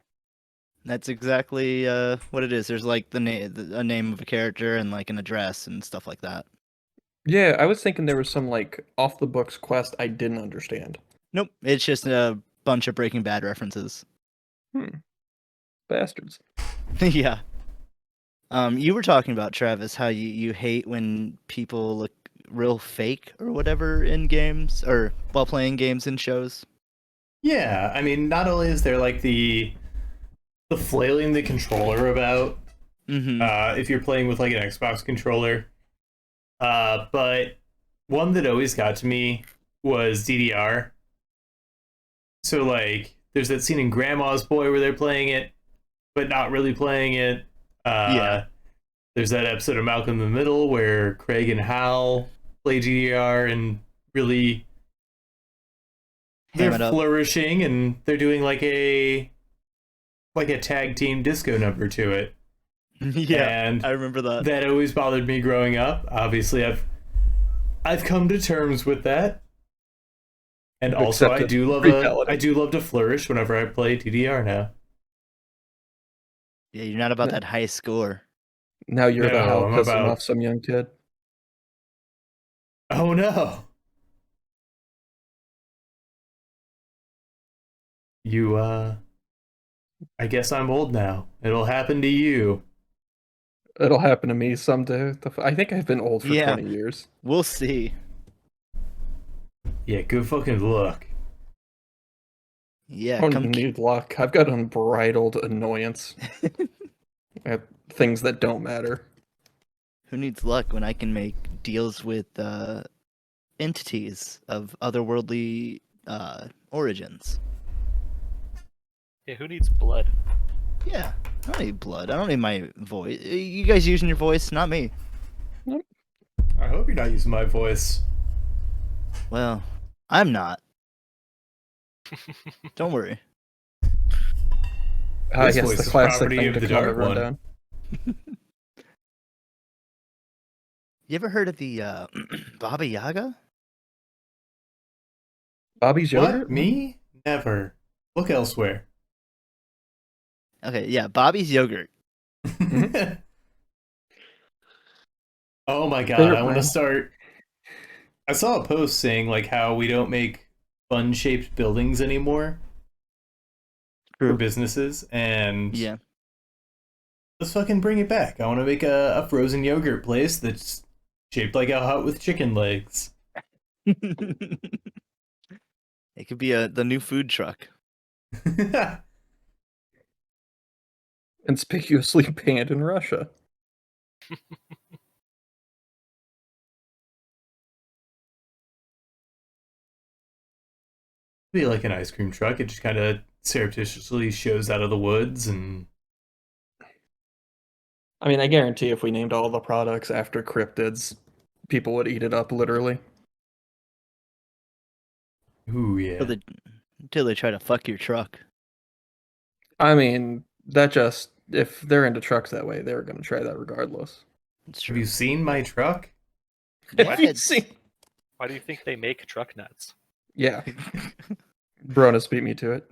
That's exactly what it is. There's like a name of a character and like an address and stuff like that. Yeah, I was thinking there was some like off the books quest I didn't understand. Nope, it's just a bunch of Breaking Bad references. Bastards. Yeah. You were talking about, Travis, how you hate when people real fake or whatever in games or while playing games and shows. Yeah, I mean, not only is there like the flailing the controller about if you're playing with like an Xbox controller, but one that always got to me was DDR. So like, there's that scene in Grandma's Boy where they're playing it, but not really playing it. Yeah. There's that episode of Malcolm in the Middle where Craig and Hal play DDR and really Ham they're it up. flourishing, and they're doing like a tag team disco number to it. Yeah, And I remember that. that always bothered me growing up. Obviously, I've come to terms with that. And You've also, I accepted do reality. love to flourish whenever I play DDR now. Yeah, you're not about that high score. Now you're the No, Hal I'm pissing about- off some young kid. Oh no! You, I guess I'm old now. It'll happen to you. It'll happen to me someday. I think I've been old for Yeah. 20 years. We'll see. Yeah, good fucking luck. Yeah, I don't come need luck. I've got unbridled annoyance at things that don't matter. Who needs luck when I can make deals with entities of otherworldly origins? Yeah, who needs blood? Yeah, I don't need blood. I don't need my voice. You guys using your voice, not me. I hope you're not using my voice. Well, I'm not. Don't worry. I This guess voice the is classic property thing of the Dakota Dark wrote One. down. You ever heard of the Baba Yaga? Bobby's yogurt? What? Me? Never. Look elsewhere. Okay, yeah, Bobby's yogurt. Oh my god, Favorite I want to brand. start. I saw a post saying like how we don't make fun-shaped buildings anymore for True. businesses, and Yeah. let's fucking bring it back. I want to make a frozen yogurt place that's shaped like a hut with chicken legs. It could be the new food truck. Conspicuously banned in Russia. Be like an ice cream truck. It just kind of surreptitiously shows out of the woods, and I mean, I guarantee if we named all the products after cryptids, people would eat it up literally. ooh yeah. Until they try to fuck your truck. I mean, if they're into trucks that way, they're going to try that regardless. It's Have true. you seen my truck? Have you What? seen- Why do you think they make truck nuts? Yeah, Bronis beat me to it.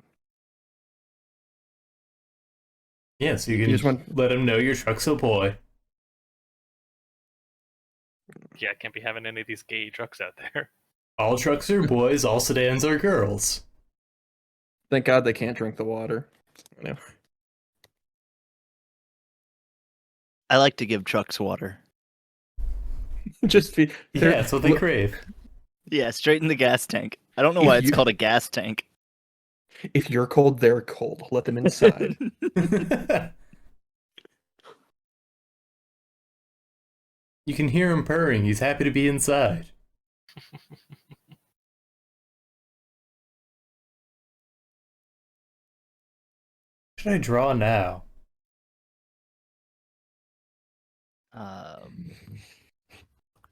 Yeah, so you You can just want- let them know your truck's a boy. Yeah, can't be having any of these gay trucks out there. All trucks are boys, all sedans are girls. Thank God they can't drink the water. You know. I like to give trucks water. Just Yeah, that's what they crave. Yeah, straight in the gas tank. I don't know If why it's you- called a gas tank. If you're cold, they're cold. Let them inside. You can hear him purring. He's happy to be inside. What should I draw now?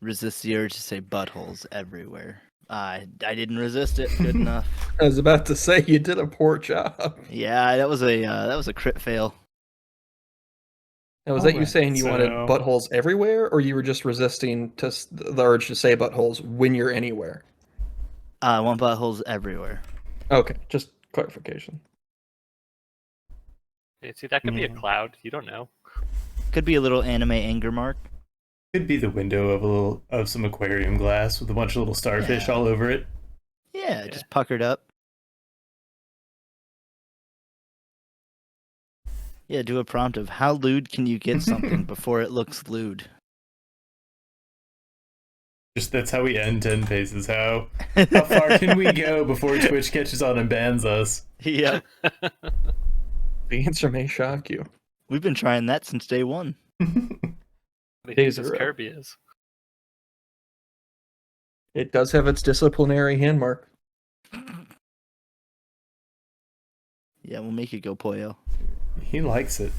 Resist the urge to say buttholes everywhere. I didn't resist it. Good enough. I was about to say you did a poor job. Yeah, that was a crit fail. Now, was that you Alright, saying you wanted so- buttholes everywhere, or you were just resisting the urge to say buttholes when you're anywhere? I want buttholes everywhere. Okay, just clarification. Yeah, see, that could be a Yeah. cloud. You don't know. Could be a little anime anger mark. Could be the window of some aquarium glass with a bunch of little starfish Yeah. all over it. Yeah, Yeah. just puckered up. Yeah, do a prompt of how lewd can you get something before it looks lewd? Just that's how we end 10 paces. How far can we go before Twitch catches on and bans us? Yep. The answer may shock you. We've been trying that since day one. The Days Jesus are up. Kirby is. It does have its disciplinary hand mark. Yeah, we'll make it go Poyo. He likes it.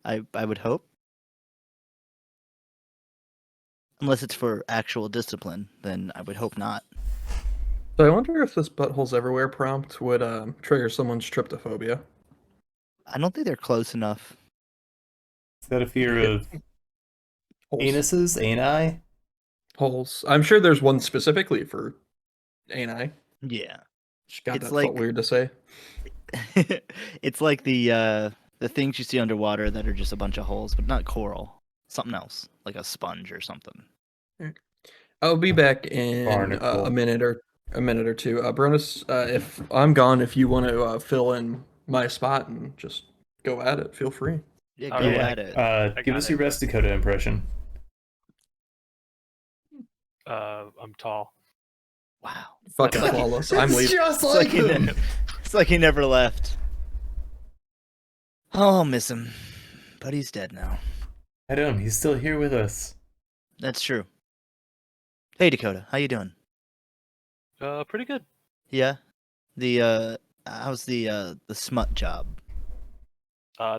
I would hope. Unless it's for actual discipline, then I would hope not. So I wonder if this buttholes everywhere prompt would trigger someone's tryptophobia. I don't think they're close enough. Is that a fear of Holes. anuses? Ani? Holes. I'm sure there's one specifically for ani. Yeah. God, It's that like- felt weird to say. It's like the things you see underwater that are just a bunch of holes, but not coral. Something else, like a sponge or something. I'll be back in Barnacle. a minute or two. Bronus, if I'm gone, if you want to fill in my spot and just go at it, feel free. Yeah, All go right. at it. Give got us it. your best Dakota impression. I'm tall. Wow. Fucking Like- flawless. I'm leaving. Just It's like, it's like he never left. Oh, I'll miss him. But he's dead now. I don't. He's still here with us. That's true. Hey, Dakota. How you doing? Pretty good. Yeah? How's the smut job?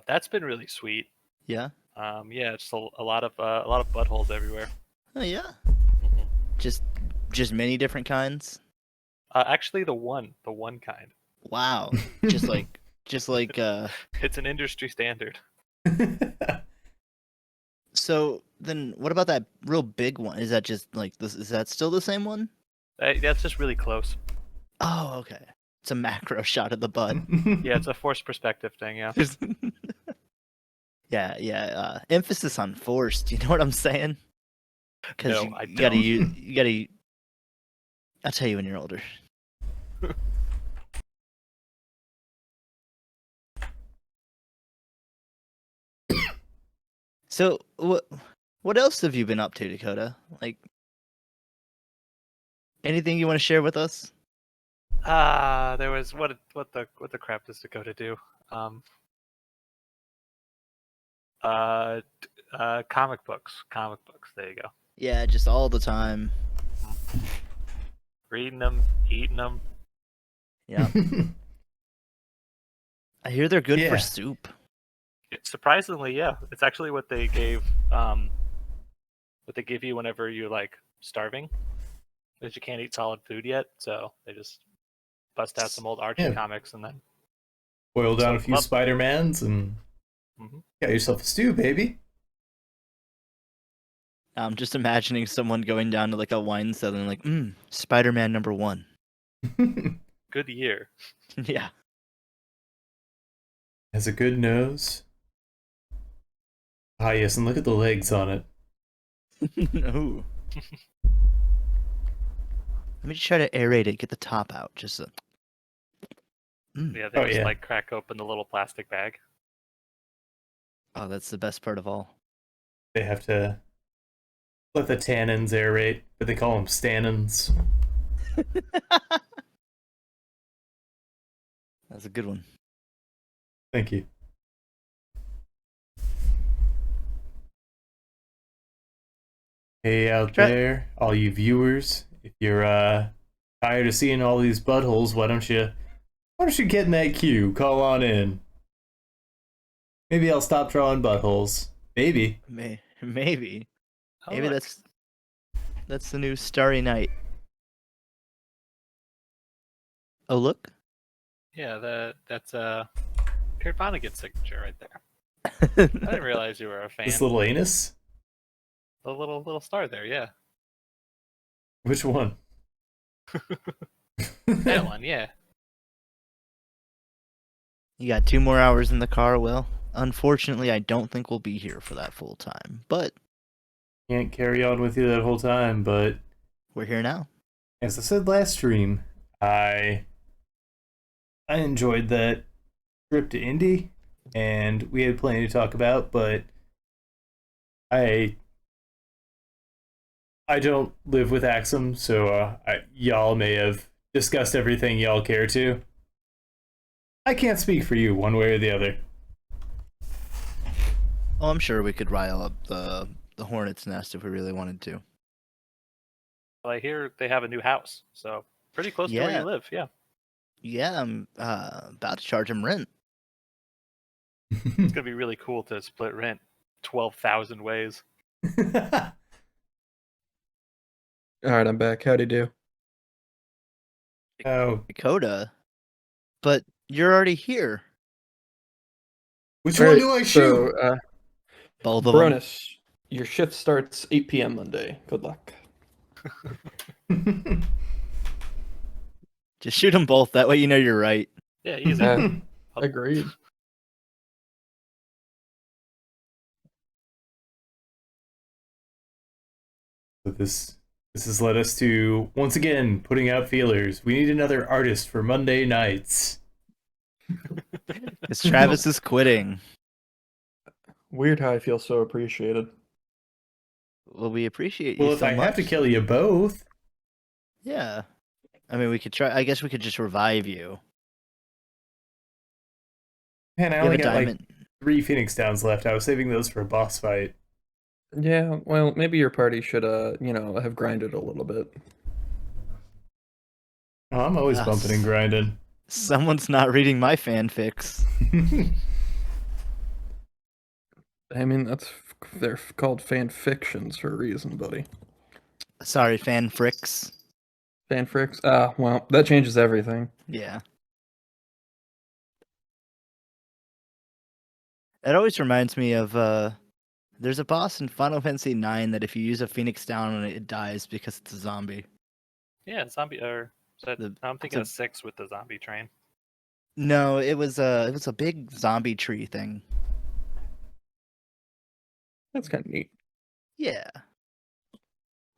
That's been really sweet. Yeah? Yeah, just a lot of buttholes everywhere. Oh, yeah? Mhm. Just many different kinds? Actually, the one kind. Wow. just like, It's an industry standard. so then what about that real big one? Is that just like this? Is that still the same one? That's just really close. Oh, okay. It's a macro shot of the butt. Yeah, it's a forced perspective thing. Yeah. yeah. Emphasis on forced. You know what I'm saying? Because No, you, I you gotta don't. use. You gotta. I'll tell you when you're older. So what else have you been up to, Dakota? Like anything you want to share with us? There was what the crap does Dakota do? Comic books. There you go. Yeah, just all the time. Reading them, eating them. Yeah. I hear they're good Yeah. for soup. Surprisingly, yeah, it's actually what they give you whenever you're like starving, because you can't eat solid food yet. So they just bust out some old Archie Yeah. comics and then Boil down a So, few up. Spider-Mans and Mhm. got yourself a stew, baby. I'm just imagining someone going down to like a wine cellar and like, Spider-Man #1. good year. Yeah. Has a good nose. Ah, yes, and look at the legs on it. Ooh. Let me just try to aerate it, get the top out. Just Yeah, they Oh, just yeah. like crack open the little plastic bag. oh, that's the best part of all. They have to let the tannins aerate, but they call them stannins. That's a good one. Thank you. Hey out Try- there, all you viewers, if you're tired of seeing all these buttholes, why don't you get in that queue? Call on in. Maybe I'll stop drawing buttholes. Maybe. Maybe. Oh, Maybe look. that's the new Starry Night. Oh, look. Yeah, that's Kurt Vonnegut's signature right there. I didn't realize you were a fan. This little anus? The little star there, yeah. Which one? That one, yeah. You got 2 more hours in the car. Well, unfortunately, I don't think we'll be here for that full time, but Can't carry on with you that whole time, but we're here now. as I said last stream, I enjoyed that trip to Indy, and we had plenty to talk about, but I I don't live with Axum, so y'all may have discussed everything y'all care to. I can't speak for you one way or the other. Oh, I'm sure we could rile up the hornet's nest if we really wanted to. Well, I hear they have a new house, so pretty close to where Yeah. you live. Yeah, Yeah, I'm about to charge him rent. it's gonna be really cool to split rent 12,000 ways. All right, I'm back. How'd he do? Oh, Dakota, but you're already here. which All one right, do I so, shoot? Both of them. Bronus, your shift starts 8 p.m. Monday. Good luck. Just shoot them both. That way you know you're right. Yeah, easy. Agreed. So this has led us to once again putting out feelers. We need another artist for Monday nights. Because Travis is quitting. Weird how I feel so appreciated. Well, we appreciate Well, you if so I much. have to kill you both, Yeah. I mean, we could try. I guess we could just revive you. man, I You have only a got like diamond. 3 Phoenix Downs left. I was saving those for a boss fight. Yeah, well, maybe your party should, have grinded a little bit. Oh, I'm always bumping and grinding. Someone's not reading my fanfics. I mean, they're called fan fictions for a reason, buddy. Sorry, fanfricks. Fanfics? Ah, well, that changes everything. Yeah. It always reminds me of there's a boss in Final Fantasy IX that if you use a Phoenix Down on it, it dies because it's a zombie. Yeah, zombie. Or I'm thinking a- of 6 with the zombie train. No, it was a big zombie tree thing. That's kind of neat. Yeah. At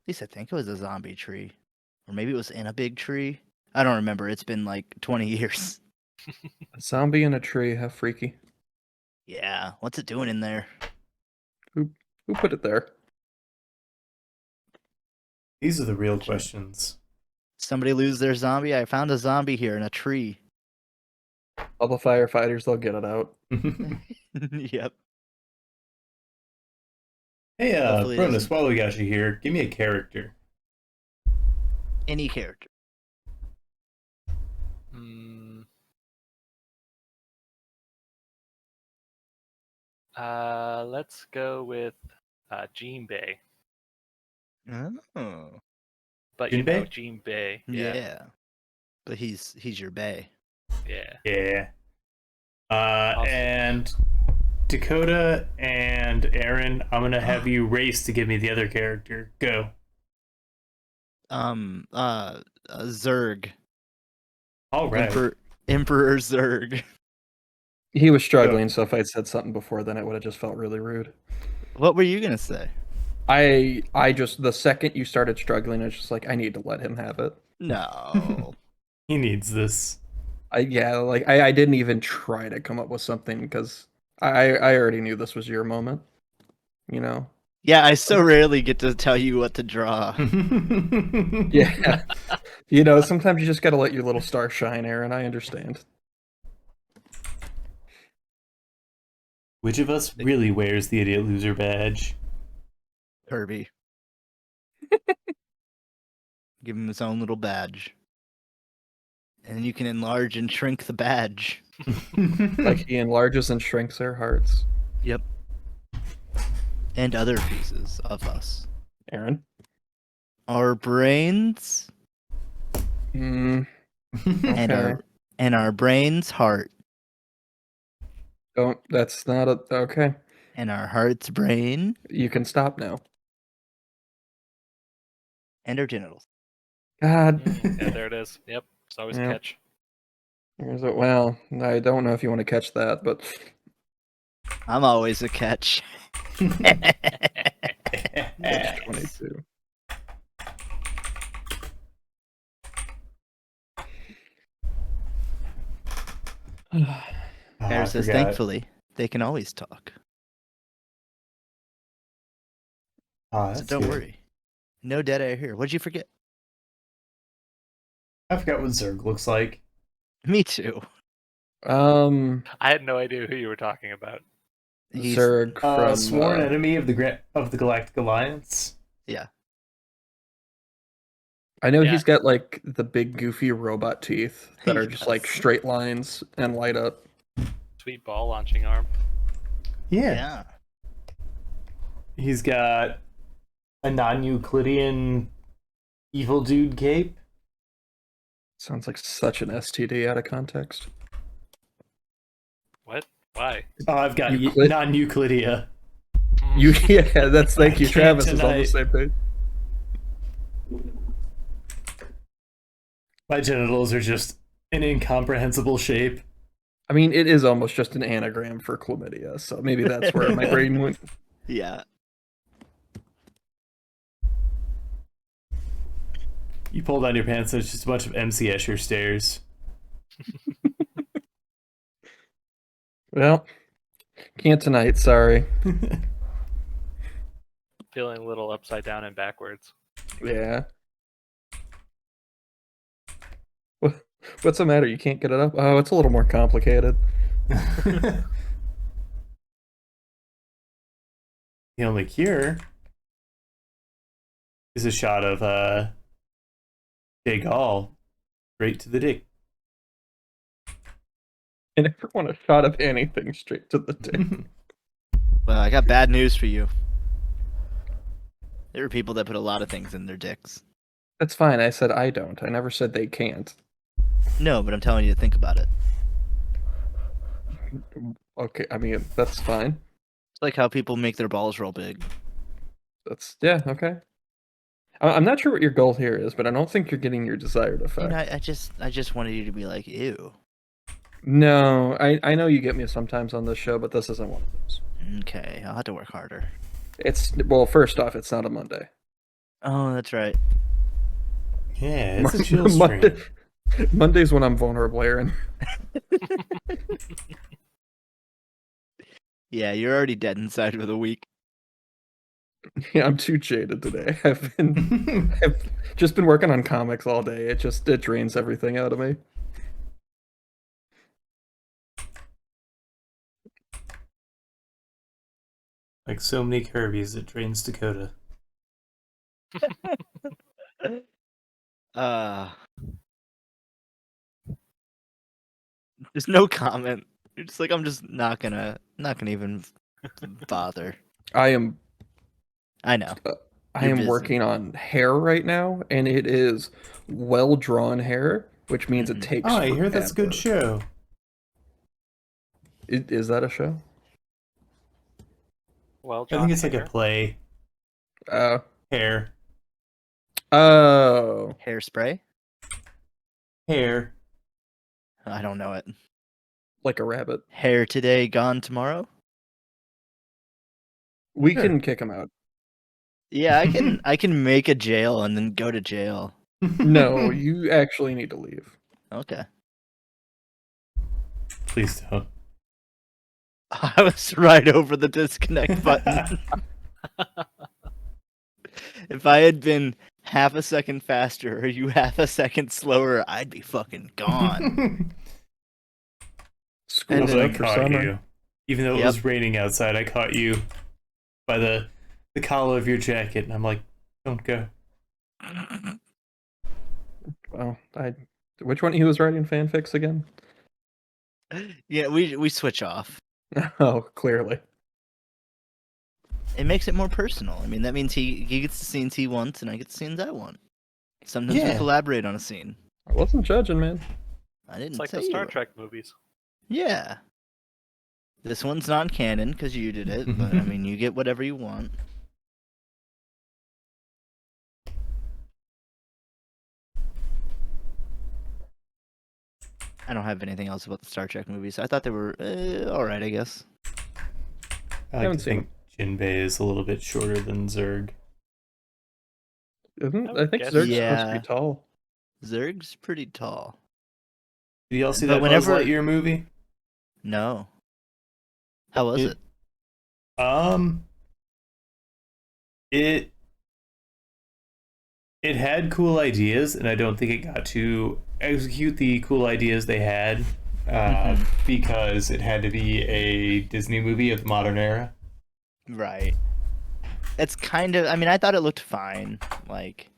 least I think it was a zombie tree. Or maybe it was in a big tree. I don't remember. It's been like 20 years. A zombie in a tree, how freaky. Yeah. What's it doing in there? Who put it there? These are the real questions. Somebody lose their zombie? I found a zombie here in a tree. All the firefighters, they'll get it out. Yep. Hey, Hopefully it Bronus, isn't. while we got you here, give me a character. Any character. Let's go with Jean Bay. Oh. But Jean Bay? Jean Bay. Yeah. Yeah. But he's your bae. Yeah. Yeah. Awesome. And Dakota and Aaron, I'm gonna have you race to give me the other character. Go. Zerg. All right. Emperor Zerg. He was struggling, so if I'd said something before, then it would have just felt really rude. What were you gonna say? I just, the second you started struggling, I was just like, I need to let him have it. No. He needs this. I didn't even try to come up with something because I already knew this was your moment. You know? Yeah, I so rarely get to tell you what to draw. Yeah. Sometimes you just gotta let your little star shine, Aaron. I understand. Which of us really wears the idiot loser badge? Kirby. Give him his own little badge. And then you can enlarge and shrink the badge. Like he enlarges and shrinks their hearts. Yep. And other pieces of us. Aaron? Our brains Mm, and okay. our brains heart. That's not okay. And our heart's brain You can stop now. and our genitals. God. Yeah, there it is. Yep. It's always a Yeah. catch. Well, I don't know if you want to catch that, but I'm always a catch. it's 22. Harry I says, forgot. thankfully, they can always talk. Ah, So that's don't good. worry. No dead air here. What'd you forget? I forgot what Zerg looks like. Me too. Um, I had no idea who you were talking about. He's Zerg from Sworn enemy of the Galactic Alliance. yeah. I know Yeah. he's got like the big goofy robot teeth that He are just like does. straight lines and light up. Sweet ball launching arm. Yeah. He's got a non-Euclidean evil dude cape. Sounds like such an STD out of context. What? Why? Oh, I've got Euclid- non-Euclidia. You yeah, that's thank you. Can't Travis is on tonight. the same page. My genitals are just an incomprehensible shape. I mean, it is almost just an anagram for chlamydia, so maybe that's where my brain went. Yeah. You pull down your pants, there's just a bunch of MC Escher stairs. Well, can't tonight. Sorry. Feeling a little upside down and backwards. Yeah. What's the matter? You can't get it up? Oh, it's a little more complicated. The only cure is a shot of De Gaulle straight to the dick. I never want a shot of anything straight to the dick. Well, I got bad news for you. There are people that put a lot of things in their dicks. That's fine. I said I don't. I never said they can't. No, but I'm telling you to think about it. Okay, I mean, that's fine. It's like how people make their balls real big. That's, yeah, okay. I'm not sure what your goal here is, but I don't think you're getting your desired effect. And I just wanted you to be like, ew. No, I know you get me sometimes on this show, but this isn't one of those. Okay, I'll have to work harder. It's, well, first off, it's not a Monday. Oh, that's right. Yeah, it's a chill stream. Monday's when I'm vulnerable, Aaron. Yeah, you're already dead inside for the week. Yeah, I'm too jaded today. I've just been working on comics all day. It drains everything out of me. Like so many Kirby's, it drains Dakota. There's no comment. You're just like, I'm just not gonna even bother. I am I know. I You're am busy. working on hair right now, and it is well drawn hair, which means it takes. Oh, I hear that's a good forever. show. Is that a show? Well, I think it's like a play. Hair. Oh. Hairspray? Hair. I don't know it. Like a rabbit. Hair today, gone tomorrow? We Sure. can kick him out. Yeah, I can make a jail and then go to jail. No, you actually need to leave. Okay. Please don't. I was right over the disconnect button. If I had been half a second faster or you half a second slower, I'd be fucking gone. School's I out for caught summer. you. Even though it Yep. was raining outside, I caught you by the collar of your jacket, and I'm like, don't go. Well, which one he was writing fanfics again? Yeah, we switch off. Oh, clearly. It makes it more personal. I mean, that means he gets the scenes he wants, and I get the scenes I want. Sometimes we Yeah. collaborate on a scene. I wasn't judging, man. I didn't It's like say the Star you were. Trek movies. Yeah. This one's non-canon because you did it, but I mean, you get whatever you want. I don't have anything else about the Star Trek movies. I thought they were alright, I guess. I like haven't to seen think Jinbei is a little bit shorter than Zerg. I I would think guess Zerg's so. supposed to Yeah. be tall. Zerg's pretty tall. Did y'all see But that whenever- Buzz Lightyear movie? No. How was it? It it had cool ideas, and I don't think it got to execute the cool ideas they had because it had to be a Disney movie of the modern era. Right. It's kind of. I mean, I thought it looked fine. Like,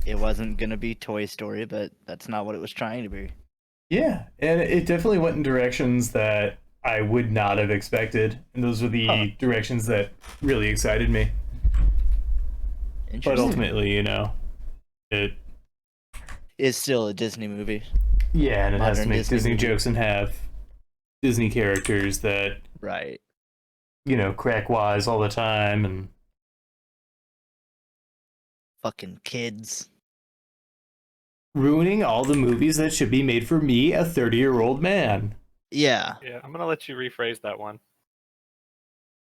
it wasn't gonna be Toy Story, but that's not what it was trying to be. Yeah, and it definitely went in directions that I would not have expected, and those were the directions that really excited me. But Interesting. ultimately, it Is still a Disney movie. yeah, and it has to Modern make Disney Disney movie. jokes and have Disney characters that Right. crack wise all the time, and Fucking kids. ruining all the movies that should be made for me, a 30-year-old man. Yeah. Yeah, I'm gonna let you rephrase that one.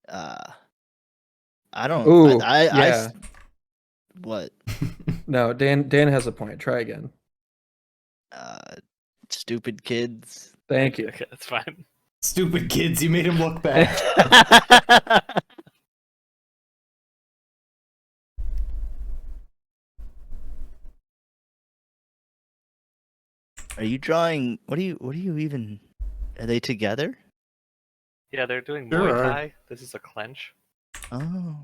I don't. Ooh, I yeah. what? No, Dan has a point. Try again. Stupid kids. Thank you. Okay, that's fine. Stupid kids, you made him look bad. Are you drawing? What are you even? Are they together? Yeah, they're doing Sure Muay are. Thai. This is a clench. Oh.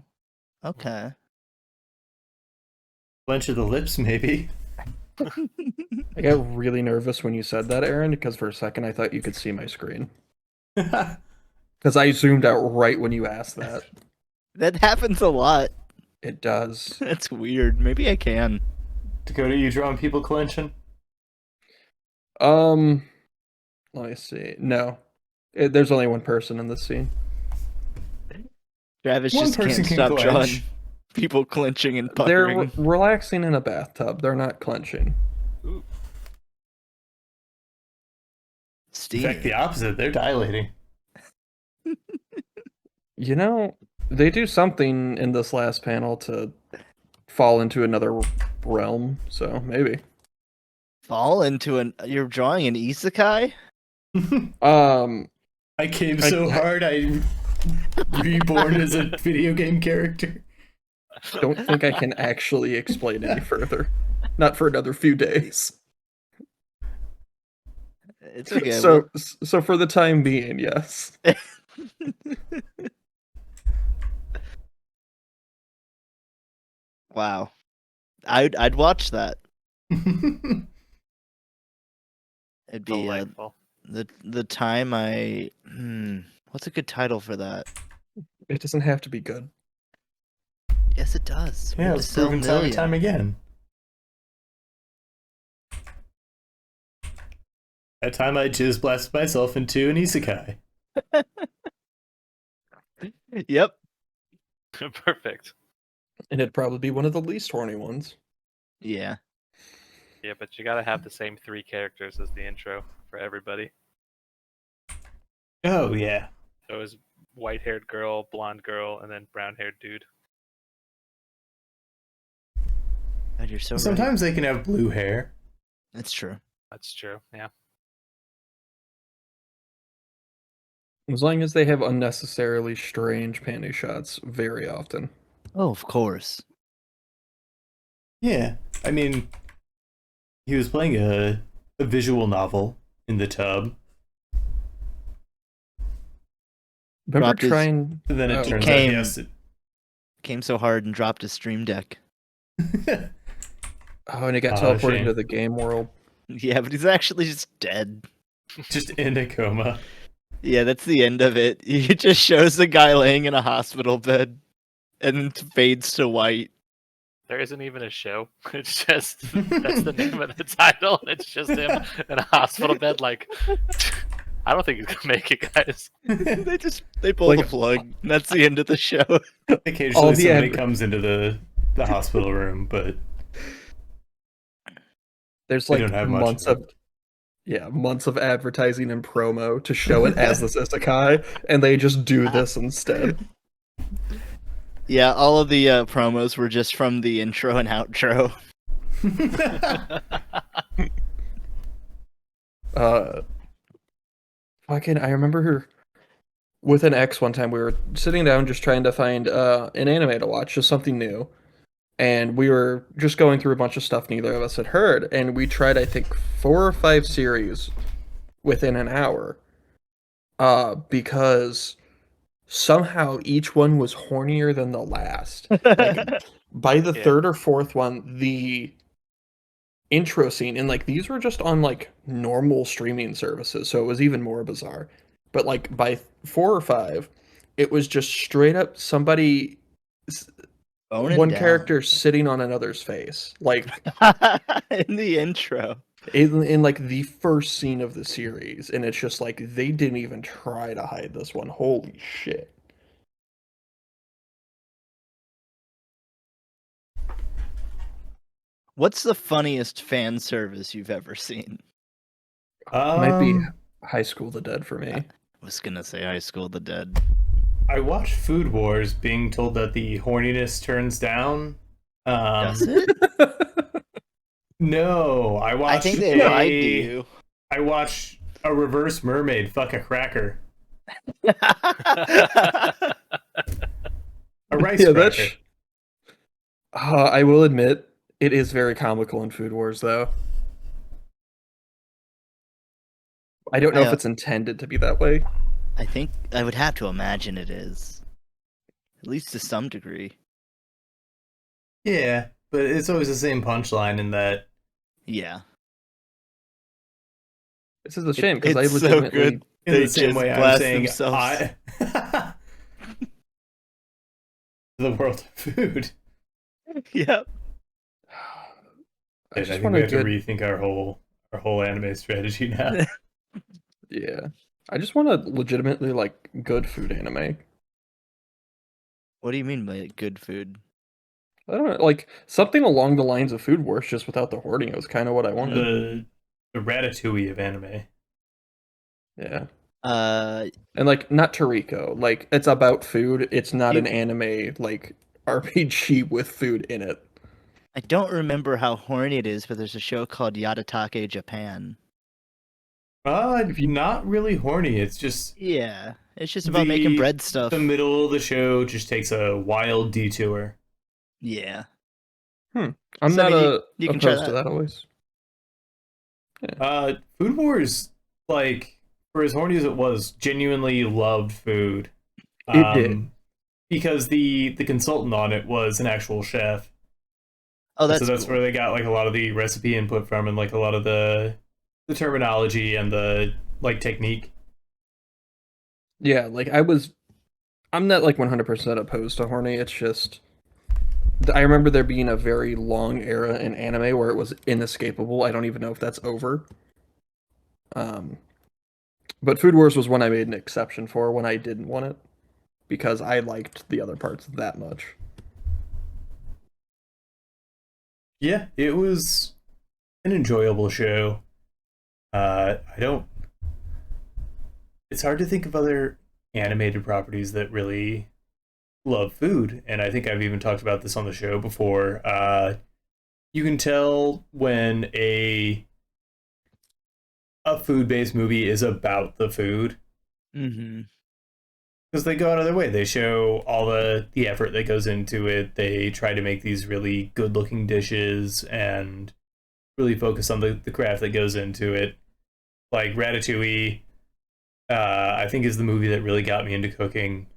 Okay. Bunch of the lips, maybe. I got really nervous when you said that, Aaron, because for a second I thought you could see my screen. Because I zoomed out right when you asked that. That happens a lot. It does. That's weird. Maybe I can. Dakota, you drawing people clenching? Let me see. No. There's only one person in this scene. Travis One just person can't can stop clench. drawing people clenching and They're puckering. relaxing in a bathtub. They're not clenching. In Steamy. fact, the opposite. They're dilating. You know, they do something in this last panel to fall into another realm, so maybe. Fall into an. You're drawing an isekai. I came so hard, I reborn as a video game character. Don't think I can actually explain any further. Not for another few days. It's okay. So for the time being, yes. Wow. I'd watch that. It'd be Delightful. the time I. What's a good title for that? It doesn't have to be good. Yes, it does. We Yeah, have to it's sell proven time and million. time again. That time I just blasted myself into an isekai. Yep. Perfect. And it'd probably be one of the least horny ones. Yeah. Yeah, but you gotta have the same 3 characters as the intro for everybody. Oh, yeah. So it was white-haired girl, blonde girl, and then brown-haired dude. God, you're so right. Sometimes they can have blue hair. That's true. That's true. Yeah. As long as they have unnecessarily strange panty shots very often. Oh, of course. Yeah. I mean, he was playing a visual novel in the tub. Remember Dropped his- trying... And then it Oh. turns Came- out, yes. Came so hard and dropped his stream deck. Oh, and it got Oh, teleported shame. into the game world. Yeah, but he's actually just dead. Just in a coma. Yeah, that's the end of it. It just shows the guy laying in a hospital bed and then fades to white. There isn't even a show. It's just that's the name of the title. It's just him in a hospital bed. Like, I don't think he's gonna make it, guys. They pull Like- the plug. And that's the end of the show. Occasionally All the somebody ad- comes into the hospital room, but There's They like don't have much months of of months of advertising and promo to show it as this isekai, and they just do this instead. Yeah, all of the promos were just from the intro and outro. Fucking, I remember her with an ex one time. We were sitting down just trying to find an anime to watch, just something new. and we were just going through a bunch of stuff neither of us had heard, and we tried, I think, 4 or 5 series within an hour, because somehow each one was hornier than the last. Like, by the Yeah. third or fourth one, the intro scene, and like these were just on like normal streaming services, so it was even more bizarre. But like by 4 or 5, it was just straight up somebody, Boning one down. character sitting on another's face, like In the intro. in like the first scene of the series, and it's just like they didn't even try to hide this one. Holy shit. What's the funniest fan service you've ever seen? Might be Um, High School of the Dead for me. I was gonna say High School of the Dead. I watched Food Wars, being told that the horniness turns down. Does it? No, I watched. I think they lied to you. I watched a reverse mermaid fuck a cracker, a rice Yeah, cracker. I will admit, it is very comical in Food Wars, though. I don't know if it's intended to be that way. I think I would have to imagine it is. At least to some degree. Yeah, but it's always the same punchline in that. Yeah. This is a shame because I It's so legitimately good. In They the same just way I'm blast saying themselves. the world of food. Yep. I I just think want we to have to get rethink our whole anime strategy now. yeah. I just want to legitimately like good food anime. What do you mean by good food? I don't know, like something along the lines of Food Wars, just without the hoarding. It was kind of what I wanted. The Ratatouille of anime. Yeah, Uh, and like not Toriko. Like it's about food. It's not an You- anime like RPG with food in it. I don't remember how horny it is, but there's a show called Yadatake Japan. Not really horny. It's just Yeah, it's just about making bread stuff. the middle of the show just takes a wild detour. Yeah. I'm So, I not mean, you can try opposed to that. that always. Food Wars, like, for as horny as it was, genuinely loved food. It did. Because the consultant on it was an actual chef. Oh, that's So that's cool. where they got like a lot of the recipe input from, and like a lot of the terminology and the like technique. Yeah, like I'm not like 100% opposed to horny. It's just I remember there being a very long era in anime where it was inescapable. I don't even know if that's over. Um, but Food Wars was one I made an exception for when I didn't want it because I liked the other parts that much. Yeah, it was an enjoyable show. I don't. It's hard to think of other animated properties that really love food, and I think I've even talked about this on the show before. You can tell when a food-based movie is about the food Mm-hmm. because they go out of their way. They show all the effort that goes into it. They try to make these really good-looking dishes and really focus on the craft that goes into it. Like Ratatouille, I think is the movie that really got me into cooking.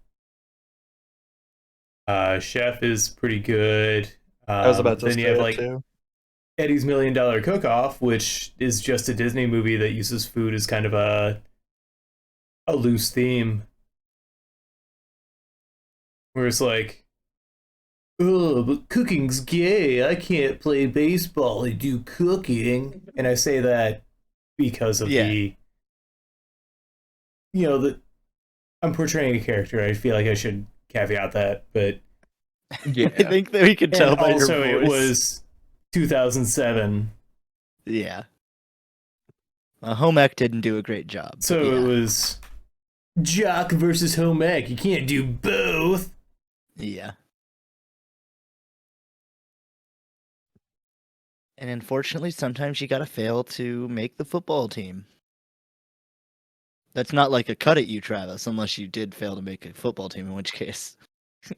Chef is pretty good. I was about to Then say you have it like too. Eddie's $1 Million Cook-Off, which is just a Disney movie that uses food as kind of a loose theme. Where it's like, oh, but cooking's gay. I can't play baseball. I do cooking. And I say that because of the, that I'm portraying a character. I feel like I should caveat that, but Yeah. I think that we could tell and by also your it voice. was 2007, Yeah. Home ec didn't do a great job. so but yeah. it was jock versus home ec. You can't do both. Yeah. And unfortunately, sometimes you gotta fail to make the football team. That's not like a cut at you, Travis, unless you did fail to make a football team, in which case,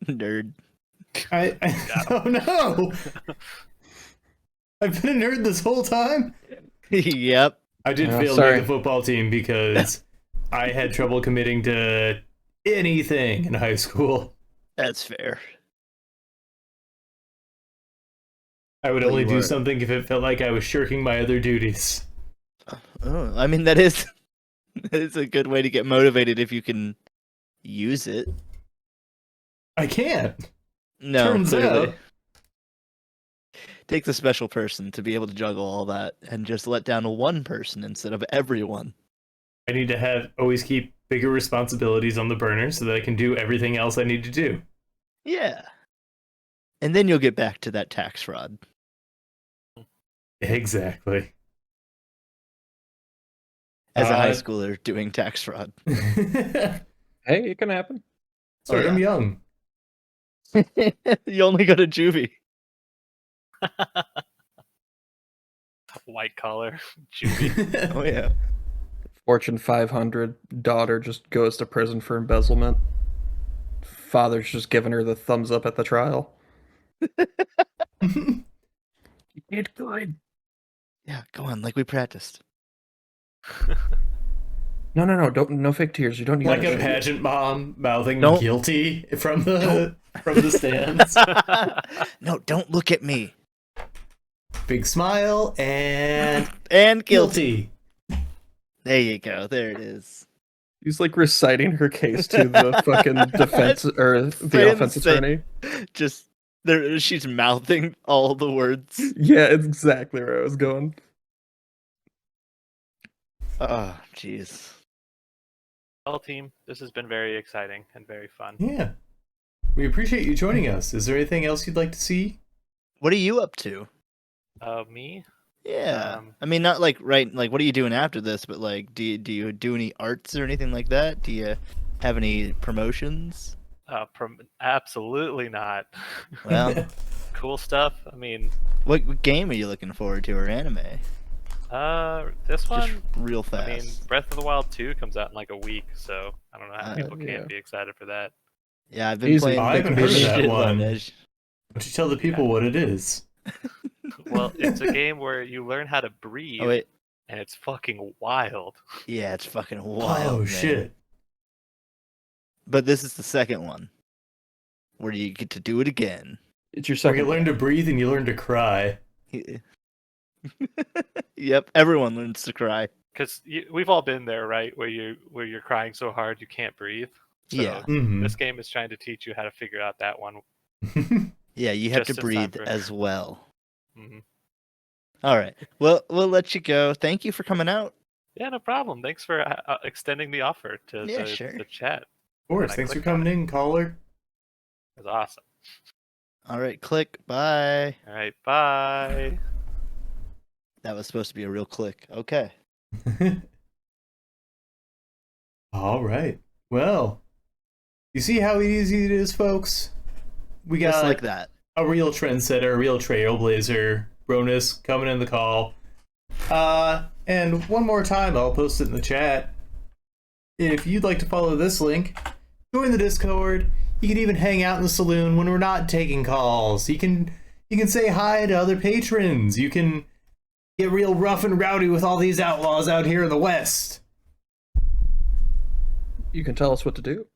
nerd. Oh no! I've been a nerd this whole time. Yep. I did Oh, fail to sorry. make the football team because I had trouble committing to anything in high school. That's fair. I would But only you do were- something if it felt like I was shirking my other duties. Oh, I mean, that is it's a good way to get motivated if you can use it. I can't. No, Turns clearly. out. Takes a special person to be able to juggle all that and just let down one person instead of everyone. I need to always keep bigger responsibilities on the burner so that I can do everything else I need to do. Yeah. And then you'll get back to that tax fraud. Exactly. As a high Uh, schooler doing tax fraud. Hey, it can happen. Start yeah. them young. You only go to juvie. White collar, juvie. Oh yeah. Fortune 500 daughter just goes to prison for embezzlement. Father's just giving her the thumbs up at the trial. You did good. Yeah, go on, like we practiced. No. Don't. No fake tears. You don't need Like that a shit. pageant mom mouthing Don't- guilty from the stands. No, don't look at me. Big smile and And guilty. guilty. There you go. There it is. He's like reciting her case to the fucking defense or the offense Insane. attorney. Just there, she's mouthing all the words. Yeah, it's exactly where I was going. Oh, jeez. Well, team, this has been very exciting and very fun. Yeah. We appreciate you joining us. Is there anything else you'd like to see? What are you up to? Me? Yeah. I mean, not like like what are you doing after this? But like, do you do any arts or anything like that? Do you have any promotions? Absolutely not. Well, Cool stuff. I mean, what game are you looking forward to, or anime? this Just one. real fast. I mean, Breath of the Wild 2 comes out in like a week, so I don't know how people yeah. can't be excited for that. Yeah, I've been Easy. playing. I the haven't heard of that shitload one. Edge. Why don't you tell the people what it is? Well, it's a game where you learn how to breathe, Oh wait, and it's fucking wild. yeah, it's fucking wild. Oh man. shit. But this is the second one, where you get to do it again. It's your So you second. learn to breathe and you learn to cry. Yep, everyone learns to cry. Because we've all been there, right? Where you're crying so hard you can't breathe. So Yeah. Mhm. This game is trying to teach you how to figure out that one. Yeah, you have to Just in time breathe for- as well. Mhm. All right. Well, we'll let you go. Thank you for coming out. Yeah, no problem. Thanks for extending the offer to Yeah, the, sure. the chat. Of course. I Thanks for clicked on coming in, caller. It was awesome. All right, click. Bye. All right, bye. That was supposed to be a real click. Okay. All right. Well, you see how easy it is, folks? We got Just like that. a real trendsetter, a real trailblazer, Bronus coming in the call. And one more time, I'll post it in the chat. If you'd like to follow this link, join the Discord. You can even hang out in the saloon when we're not taking calls. You can say hi to other patrons. You can get real rough and rowdy with all these outlaws out here in the West. You can tell us what to do.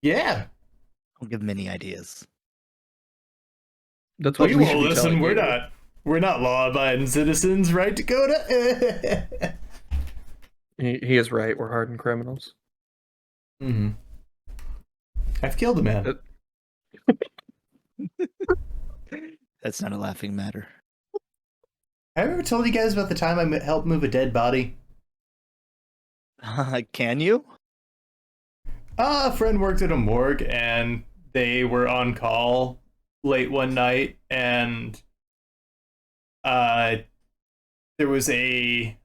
Yeah. I'll give many ideas. That's Oh, what you we won't should be listen. telling We're you. not law-abiding citizens, right, Dakota? He is right. We're hardened criminals. Mm-hmm. I've killed a man. That's not a laughing matter. Have I ever told you guys about the time I helped move a dead body? Can you? A friend worked at a morgue, and they were on call late one night, and there was I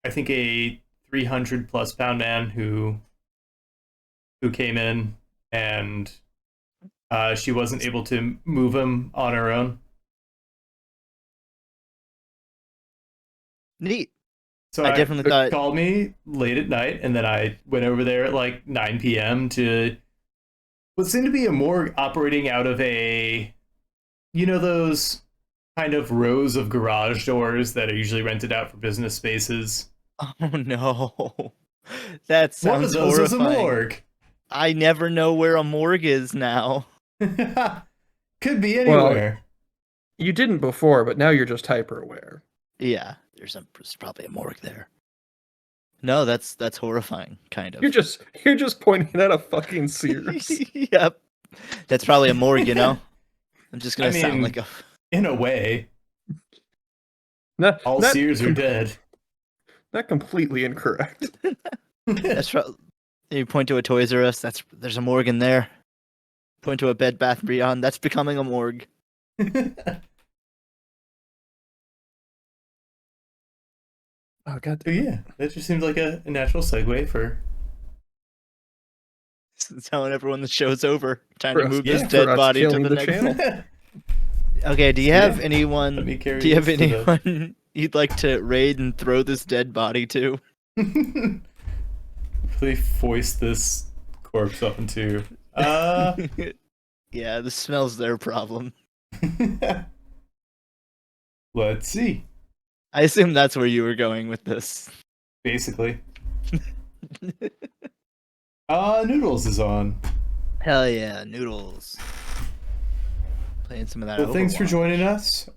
think a 300+ pound man who came in, and she wasn't able to move him on her own. Neat. So I definitely thought- called me late at night, and then I went over there at like 9 p.m. to what seemed to be a morgue operating out of a, those kind of rows of garage doors that are usually rented out for business spaces. Oh no, that One of sounds those is a horrifying. morgue. I never know where a morgue is now. Could be anywhere. You didn't before, but now you're just hyper aware. Yeah, there's probably a morgue there. No, that's horrifying, kind of. You're just pointing at a fucking Sears. Yep, that's probably a morgue. I'm just gonna I mean, sound like a. In a way, Not, all not Sears are com- dead. Not completely incorrect. That's you point to a Toys R Us. There's a morgue in there. Point to a Bed Bath Beyond. That's becoming a morgue. Oh god. But yeah, that just seems like a natural segue for. Telling everyone the show's over. Time For to us- move yeah, this for dead us body to killing the the next. channel. Okay, do you have Yeah. anyone? Let me carry Do you have this to the- anyone you'd like to raid and throw this dead body to? Really foist this corpse up into. Yeah, the smell's their problem. Let's see. I assume that's where you were going with this. Basically. Noodles is on. Hell yeah, noodles. Playing some of that. Well, thanks for Overwatch. joining us.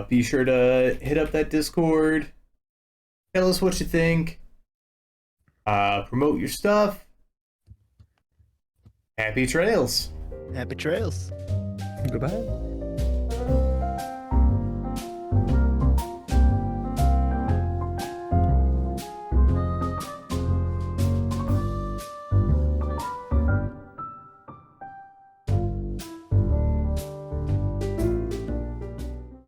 Be sure to hit up that Discord. Tell us what you think. Promote your stuff. Happy trails. Happy trails. Goodbye.